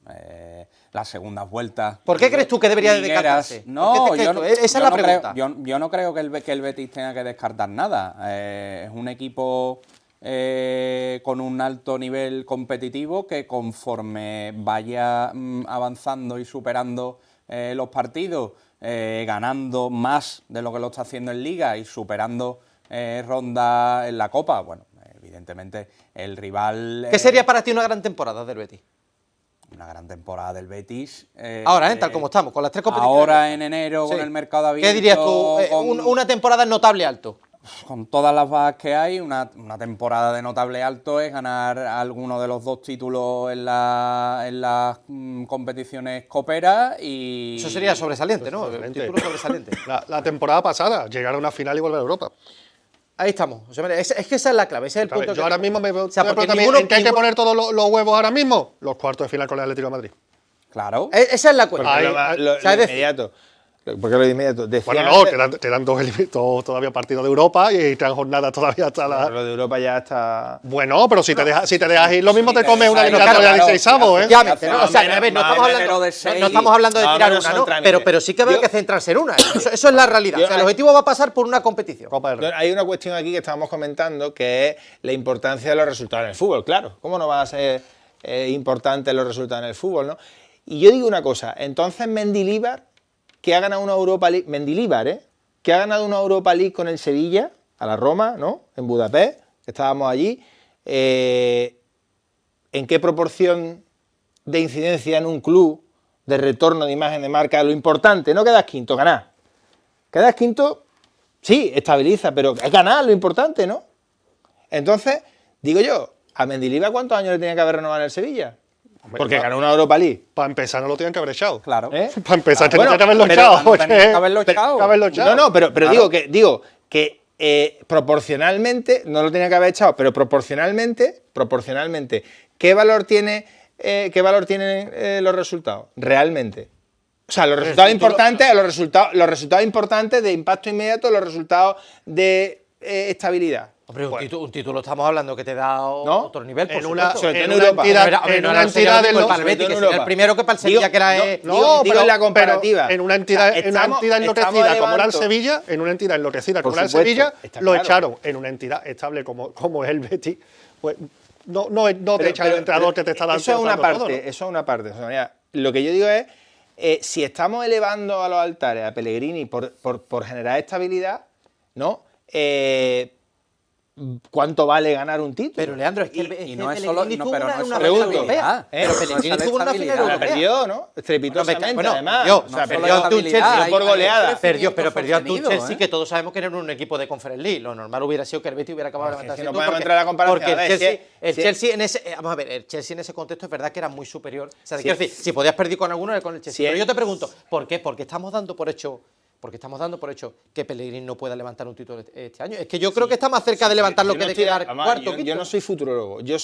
las segundas vueltas... ¿Por qué crees tú que debería decantarse? No, esa es la pregunta. Yo no creo que el Betis tenga que descartar nada. Es un equipo con un alto nivel competitivo que conforme vaya avanzando y superando los partidos, ganando más de lo que lo está haciendo en Liga y superando rondas en la Copa, bueno, evidentemente el rival... ¿Qué sería para ti una gran temporada del Betis? Una gran temporada del Betis. Ahora, tal como estamos, con las 3 competiciones. Ahora en enero, sí, con el mercado abierto... ¿Qué dirías tú? Una temporada notable alto. Con todas las bajas que hay, una temporada de notable alto es ganar alguno de los 2 títulos en las competiciones coperas y... Eso sería sobresaliente, ¿no? Un título sobresaliente. La temporada pasada, llegar a una final y volver a Europa. Ahí estamos. Es que esa es la clave, ese es el punto. Yo ahora mismo me veo... ¿En qué hay que poner todos los huevos ahora mismo? Los cuartos de final con el Atlético de Madrid. Claro. Esa es la cuenta. Lo inmediato. ¿Por qué lo de inmediato? Bueno, no, te dan dos todavía partidos de Europa y te dan jornadas todavía hasta la... Lo de Europa ya está... Bueno, pero si te dejas ir, lo mismo te comes una eliminatoria de 16avos, ¿eh? Ya, o sea, a ver, no estamos hablando de tirar una, ¿no? Pero sí que hay que centrarse en una. Eso es la realidad. O sea, el objetivo va a pasar por una competición. Hay una cuestión aquí que estábamos comentando, que es la importancia de los resultados en el fútbol. Claro, ¿cómo no van a ser importantes los resultados en el fútbol, no? Y yo digo una cosa, entonces Mendilibar, que ha ganado una Europa League, Mendilibar, que ha ganado una Europa League con el Sevilla, a la Roma, ¿no? En Budapest, estábamos allí. ¿En qué proporción de incidencia en un club, de retorno de imagen de marca? Lo importante, no quedas quinto, ganar. Quedas quinto, sí, estabiliza, pero es ganar lo importante, ¿no? Entonces, digo yo, ¿a Mendilibar cuántos años le tenía que haber renovado en el Sevilla? Porque ganó una Europa League. Para empezar no lo tenían que haber echado. Claro. Para empezar tenían que haberlo echado. No, pero claro. digo que proporcionalmente, no lo tenía que haber echado, pero proporcionalmente, ¿qué valor tienen los resultados? Realmente. O sea, los resultados importantes de impacto inmediato, los resultados de estabilidad. Hombre, un título estamos hablando que te da otro nivel, por supuesto. En una entidad para el Betis, que sería el primero que para el Sevilla, que era... Digo en la comparativa. En una entidad enloquecida como era el Sevilla, lo echaron. En una entidad estable como es el Betis, pues no te echan el entrenador que te está dando. Eso es una parte. Lo que yo digo es si estamos elevando a los altares a Pellegrini por generar estabilidad, ¿no? ¿Cuánto vale ganar un título? Pero Leandro, es que Y no es solo- Pellegrini no, tuvo pero no es una solo final pregunto. europea. Pero No Pellegrini sale tuvo una estabilidad. final La europea. perdió, ¿no? Estrepitosamente, Bueno, además. perdió, O sea, perdió perdió ante un Chelsea Chelsea por goleada. Pero perdió ante un sostenido, Chelsea ¿eh? que todos sabemos que era un equipo de Conference League. Lo normal hubiera sido que el Betis hubiera acabado de Es que levantarse no tú, podemos porque- entrar a la comparación. Porque A ver, el si- Chelsea en ese, vamos a ver, el Chelsea en ese contexto es verdad que era muy superior. O sea, te Sí. quiero decir, si podías perder con alguno era con el Chelsea. Sí, Pero yo te pregunto, ¿por qué? Porque estamos dando por hecho que Pellegrini no pueda levantar un título este año. Es que yo creo que está más cerca de levantarlo Yo que no de estoy- quedar además, cuarto, yo quinto. no soy futurólogo, yo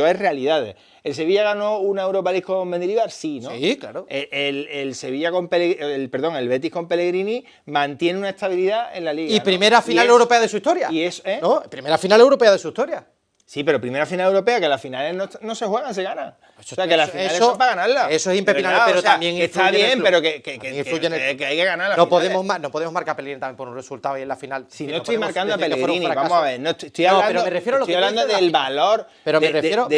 es realidades. ¿El Sevilla ganó una Europa League con Mendilibar? Sí, ¿no? Sí, claro. El Sevilla con el Betis con Pellegrini mantiene una estabilidad en la liga. Y ¿no? primera final es- europea de su historia. y es, ¿eh? ¿No? Primera final europea de su historia. Sí, pero primera final europea, que las finales no se juegan, se ganan. O sea, que las finales eso- son para ganarlas. eso es impepinable, claro, pero o sea, también que está influye en el bien, club. pero También influye en el que hay que ganar las No finales. podemos marcar a Pellegrini también por un resultado y en la final. Si Sí, no estoy podemos marcando a decir que fuera un Pellegrini, fracaso. vamos a ver, no estoy No, hablando, pero me refiero a lo estoy que tú hablando dices de la del final. valor, Pero me refiero-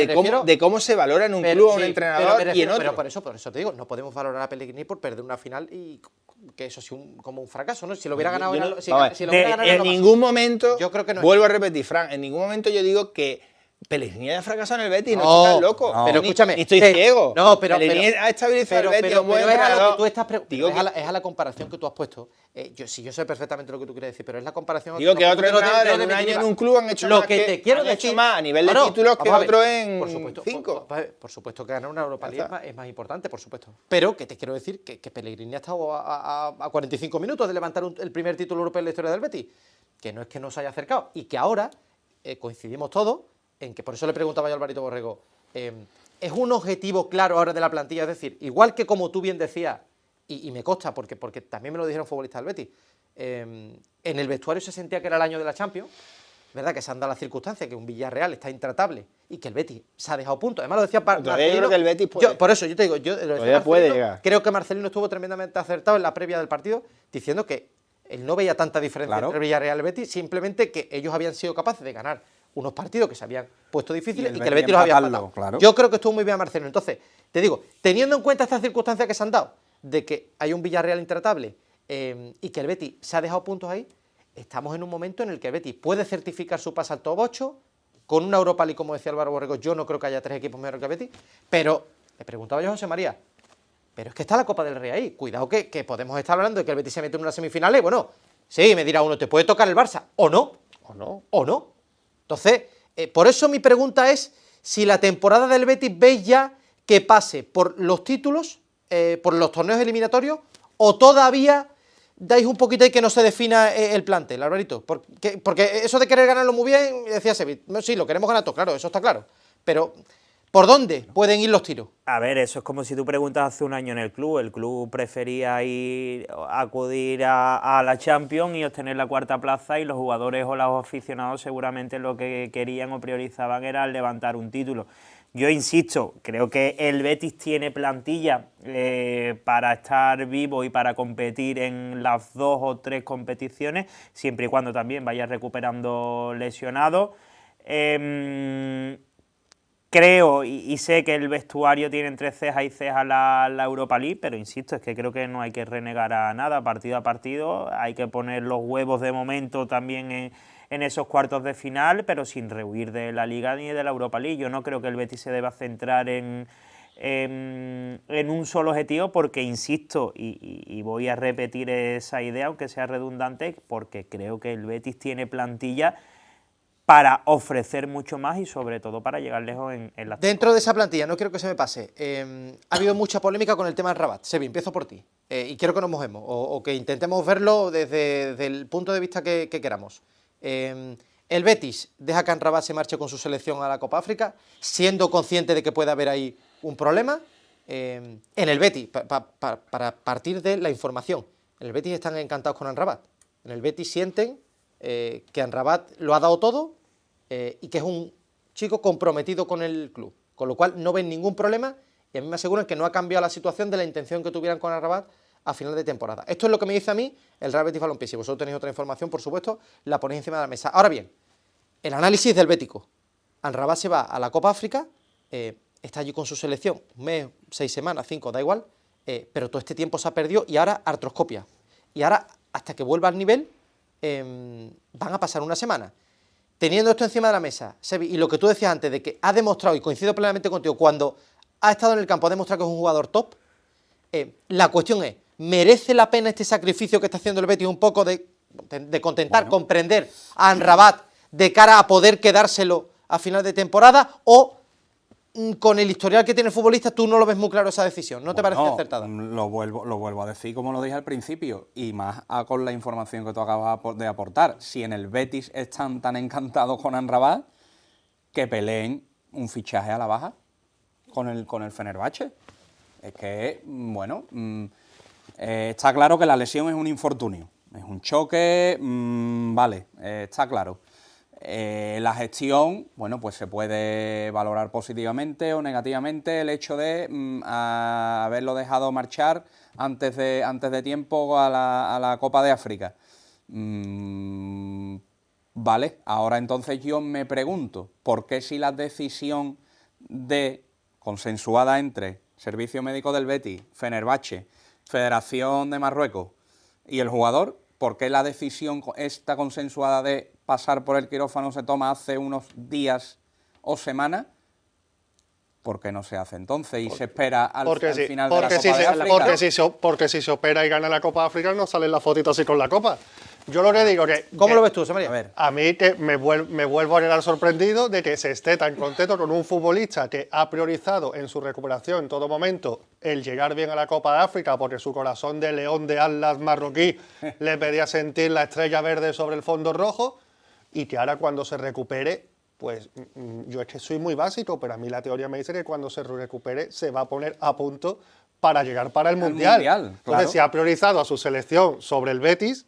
de cómo se valora en un club a un sí, entrenador pero me y en refiero- otro. Pero por eso te digo, no podemos valorar a Pellegrini por perder una final y que eso sí como un fracaso, ¿no? Si lo hubiera ganado, Yo era- no- si, vamos a ver, si lo hubiera ganado en era lo más. ningún momento, Yo creo que no es. vuelvo a repetir, Fran, en ningún momento yo digo que Pellegrini haya fracasado en el Betis, no, No, estás loco. no. Pero Ni- escúchame, ni estoy te- ciego. no, pero- Pellegrini ha estabilizado el Betis, un buen es a lo entrenador. que tú estás Digo que- es a la comparación que tú has puesto. Yo sé perfectamente lo que tú quieres decir, pero es la comparación. Digo que lo otros tú no tienes- entrenadores no en un de año Mendilibar. en un club han hecho Lo más que te quiero han hecho decir- más a nivel de No, no, títulos que vamos a ver. otros en Por supuesto, 5. por supuesto que ganar una Europa Ya League está. es más importante, por supuesto. Pero que te quiero decir que Pellegrini ha estado a 45 minutos de levantar el primer título europeo en la historia del Betis. Que no es que no se haya acercado. Y que ahora coincidimos todos en que, por eso le preguntaba yo a Alvarito Borrego, es un objetivo claro ahora de la plantilla, es decir, igual que como tú bien decías, y me consta porque también me lo dijeron futbolistas del Betis, en el vestuario se sentía que era el año de la Champions, ¿verdad? Que se han dado las circunstancias, que un Villarreal está intratable y que el Betis se ha dejado puntos. Además lo decía Todavía yo creo que el Betis puede. Por eso yo te digo, lo decía Todavía puede Marcelino, llegar. creo que Marcelino estuvo tremendamente acertado en la previa del partido, diciendo que él no veía tanta diferencia Claro. entre Villarreal y el Betis, simplemente que ellos habían sido capaces de ganar unos partidos que se habían puesto difíciles Y el y que el Betis Betis los había empatarlo, empatado. claro. Yo creo que estuvo muy bien Marcelino. Entonces, te digo, teniendo en cuenta estas circunstancias que se han dado, de que hay un Villarreal intratable y que el Betis se ha dejado puntos ahí, estamos en un momento en el que el Betis puede certificar su paso al top 8, con una Europa League, como decía Álvaro Borrego, yo no creo que haya 3 equipos mejores que el Betis, pero le preguntaba yo a José María, pero es que está la Copa del Rey ahí, cuidado que podemos estar hablando de que el Betis se mete en una semifinal, bueno, sí, me dirá uno, te puede tocar el Barça, o no, o no. Entonces, por eso mi pregunta es si la temporada del Betis veis ya que pase por los títulos, por los torneos eliminatorios, o todavía dais un poquito y que no se defina el plantel, Alvarito. Porque eso de querer ganarlo muy bien, decía Sevi, sí, lo queremos ganar todo, claro, eso está claro. Pero, ¿por dónde pueden ir los tiros? A ver, eso es como si tú preguntas hace un año en el club prefería acudir a la Champions y obtener la cuarta plaza, y los jugadores o los aficionados seguramente lo que querían o priorizaban era levantar un título. Yo insisto, creo que el Betis tiene plantilla para estar vivo y para competir en las 2 o 3 competiciones, siempre y cuando también vaya recuperando lesionados. Creo y sé que el vestuario tiene entre cejas y cejas la Europa League, pero insisto, es que creo que no hay que renegar a nada, partido a partido, hay que poner los huevos de momento también en esos cuartos de final, pero sin rehuir de la Liga ni de la Europa League. Yo no creo que el Betis se deba centrar en un solo objetivo, porque insisto, y voy a repetir esa idea, aunque sea redundante, porque creo que el Betis tiene plantilla para ofrecer mucho más y sobre todo para llegar lejos en la... Dentro de esa plantilla, no quiero que se me pase, ha habido mucha polémica con el tema del Rabat. Sebi, empiezo por ti. Y quiero que nos mojemos, o que intentemos verlo desde el punto de vista que queramos. El Betis deja que Rabat se marche con su selección a la Copa África, siendo consciente de que puede haber ahí un problema. En el Betis, para partir de la información, en el Betis están encantados con Rabat. En el Betis sienten que Rabat lo ha dado todo, y que es un chico comprometido con el club, con lo cual no ven ningún problema, y a mí me aseguran que no ha cambiado la situación de la intención que tuvieran con Rabat a final de temporada. Esto es lo que me dice a mí el Real Betis Balompié. Si vosotros tenéis otra información, por supuesto, la ponéis encima de la mesa. Ahora bien, el análisis del bético. Rabat se va a la Copa África, está allí con su selección, un mes, 6 semanas, 5, da igual, pero todo este tiempo se ha perdido y ahora artroscopia. Y ahora, hasta que vuelva al nivel, van a pasar una semana. Teniendo esto encima de la mesa, Sebi, y lo que tú decías antes, de que ha demostrado, y coincido plenamente contigo, cuando ha estado en el campo, ha demostrado que es un jugador top, la cuestión es, ¿merece la pena este sacrificio que está haciendo el Betis un poco de contentar, comprender a Amrabat de cara a poder quedárselo a final de temporada, o con el historial que tiene el futbolista tú no lo ves muy claro esa decisión? ¿No te parece acertada? Lo vuelvo a decir como lo dije al principio, y más con la información que tú acabas de aportar. Si en el Betis están tan encantados con Amrabat, que peleen un fichaje a la baja con el Fenerbahce. Es que, bueno, está claro que la lesión es un infortunio, es un choque, vale, está claro. La gestión, bueno, pues se puede valorar positivamente o negativamente el hecho de haberlo dejado marchar antes de tiempo a la Copa de África. Vale, ahora entonces yo me pregunto, ¿por qué si la decisión consensuada entre Servicio Médico del Betis, Fenerbahce, Federación de Marruecos y el jugador, por qué la decisión esta consensuada de pasar por el quirófano se toma hace unos días o semanas? ¿Por qué no se hace entonces y se espera al final de la Copa de África? Porque si se opera y gana la Copa de África no salen las fotitos así con la Copa. Yo lo que digo que... ¿Cómo lo ves tú, José María? A ver. A mí que me vuelvo a quedar sorprendido de que se esté tan contento con un futbolista que ha priorizado en su recuperación en todo momento el llegar bien a la Copa de África, porque su corazón de león de Atlas marroquí le pedía sentir la estrella verde sobre el fondo rojo, y que ahora cuando se recupere, pues yo es que soy muy básico, pero a mí la teoría me dice que cuando se recupere se va a poner a punto para llegar para el Mundial. Entonces, claro. si ha priorizado a su selección sobre el Betis,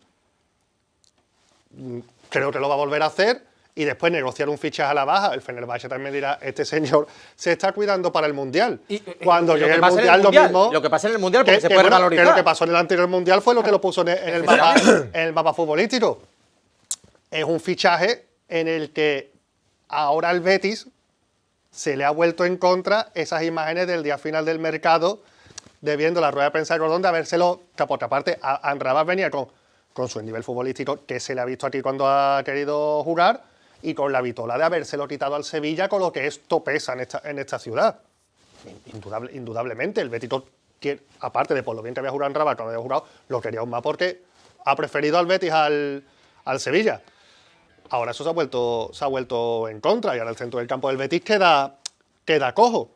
creo que lo va a volver a hacer, y después negociar un fichaje a la baja. El Fenerbahce también dirá, este señor se está cuidando para el Mundial. Cuando llegue el Mundial, lo mismo... Lo que pasa en el Mundial, porque se puede revalorizar. Que lo que pasó en el anterior Mundial fue lo que lo puso en el mapa futbolístico. Es un fichaje en el que ahora al Betis se le ha vuelto en contra esas imágenes del día final del mercado, de viendo la rueda de prensa de Rodón, de habérselo, que por otra parte, Amrabat venía con su nivel futbolístico que se le ha visto aquí cuando ha querido jugar, y con la vitola de habérselo quitado al Sevilla, con lo que esto pesa en esta ciudad. Indudablemente, el Betis, aparte de por lo bien que había jugado Amrabat cuando había jugado, lo quería aún más porque ha preferido al Betis al Sevilla. Ahora eso se ha vuelto en contra, y ahora el centro del campo del Betis queda cojo.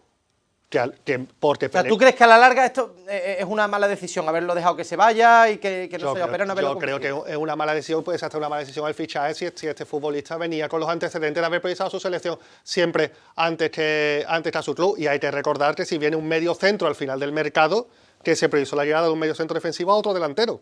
Porque o sea, ¿tú crees que a la larga esto es una mala decisión, haberlo dejado que se vaya y que no se vaya a operar? Yo creo que es una mala decisión, puede ser hasta una mala decisión el fichaje si este futbolista venía con los antecedentes de haber priorizado su selección siempre antes que a su club. Y hay que recordar que si viene un medio centro al final del mercado, que se priorizó la llegada de un medio centro defensivo a otro delantero.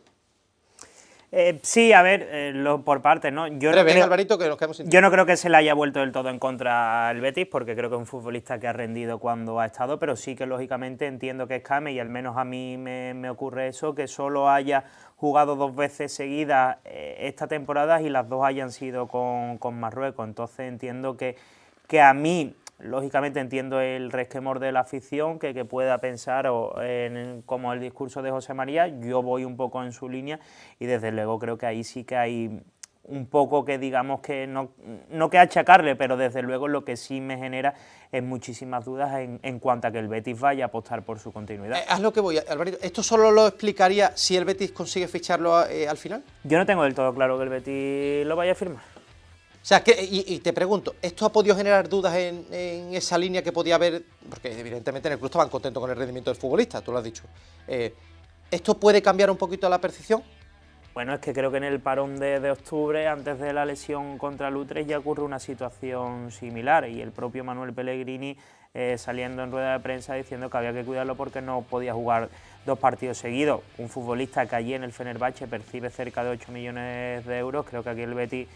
Sí, a ver, por partes, ¿no? Alvarito, que nos quedamos sin tiempo. Yo no creo que se le haya vuelto del todo en contra al Betis, porque creo que es un futbolista que ha rendido cuando ha estado, pero sí que lógicamente entiendo que es Kame, y al menos a mí me ocurre eso, que solo haya jugado 2 veces seguidas esta temporada y las 2 hayan sido con Marruecos. Entonces entiendo que a mí... Lógicamente entiendo el resquemor de la afición que pueda pensar como el discurso de José María. Yo voy un poco en su línea, y desde luego creo que ahí sí que hay un poco que digamos que no que achacarle, pero desde luego lo que sí me genera es muchísimas dudas en cuanto a que el Betis vaya a apostar por su continuidad. Haz lo que voy, Alvarito. ¿Esto solo lo explicaría si el Betis consigue ficharlo al final? Yo no tengo del todo claro que el Betis lo vaya a firmar. O sea, y te pregunto, ¿esto ha podido generar dudas en esa línea que podía haber? Porque evidentemente en el club estaban contentos con el rendimiento del futbolista, tú lo has dicho. ¿Esto puede cambiar un poquito la percepción? Bueno, es que creo que en el parón de octubre, antes de la lesión contra el U3, ya ocurre una situación similar, y el propio Manuel Pellegrini saliendo en rueda de prensa diciendo que había que cuidarlo porque no podía jugar 2 partidos seguidos. Un futbolista que allí en el Fenerbahce percibe cerca de 8 millones de euros, creo que aquí el Betis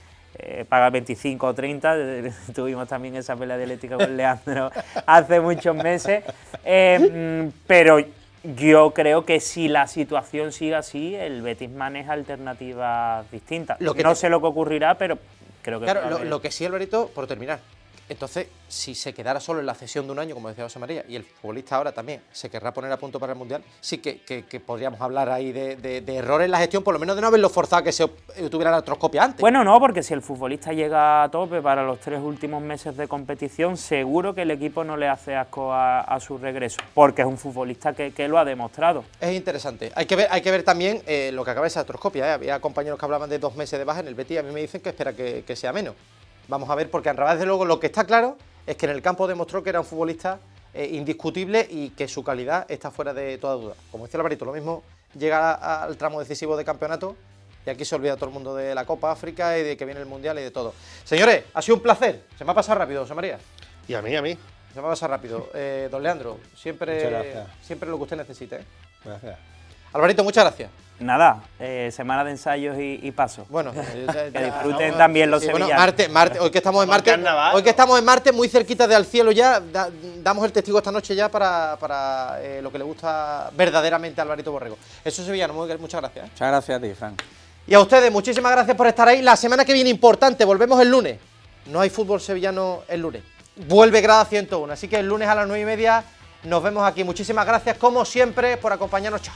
paga 25 o 30, tuvimos también esa pelea dialéctica con Leandro hace muchos meses, pero yo creo que si la situación sigue así, el Betis maneja alternativas distintas. No sé lo que ocurrirá, pero creo que... Claro, lo que sí, Alvarito, por terminar, Entonces, si se quedara solo en la cesión de un año, como decía José María, y el futbolista ahora también se querrá poner a punto para el Mundial, sí que podríamos hablar ahí de errores en la gestión, por lo menos de no haberlo forzado a que se tuviera la artroscopia antes. Bueno, no, porque si el futbolista llega a tope para los 3 últimos meses de competición, seguro que el equipo no le hace asco a su regreso, porque es un futbolista que lo ha demostrado. Es interesante. Hay que ver también lo que acaba de esa artroscopia. Había compañeros que hablaban de 2 meses de baja en el Betis, a mí me dicen que espera que sea menos. Vamos a ver, porque Amrabat, desde luego, lo que está claro es que en el campo demostró que era un futbolista indiscutible y que su calidad está fuera de toda duda. Como decía Alvarito, lo mismo llega al tramo decisivo de campeonato y aquí se olvida todo el mundo de la Copa África y de que viene el Mundial y de todo. Señores, ha sido un placer. Se me ha pasado rápido, José María. Y a mí. Se me ha pasado rápido. Don Leandro, siempre lo que usted necesite. Gracias. Alvarito, muchas gracias. Nada, semana de ensayos y paso. Bueno, que disfruten también los sevillanos. Martes, hoy que estamos en Marte, muy cerquita de al cielo ya, damos el testigo esta noche ya para lo que le gusta verdaderamente a Alvarito Borrego. Eso es sevillano, muchas gracias. Muchas gracias a ti, Fran. Y a ustedes, muchísimas gracias por estar ahí. La semana que viene, importante, volvemos el lunes. No hay fútbol sevillano el lunes. Vuelve Grada 101, así que el lunes a las 9:30 nos vemos aquí. Muchísimas gracias, como siempre, por acompañarnos. Chao.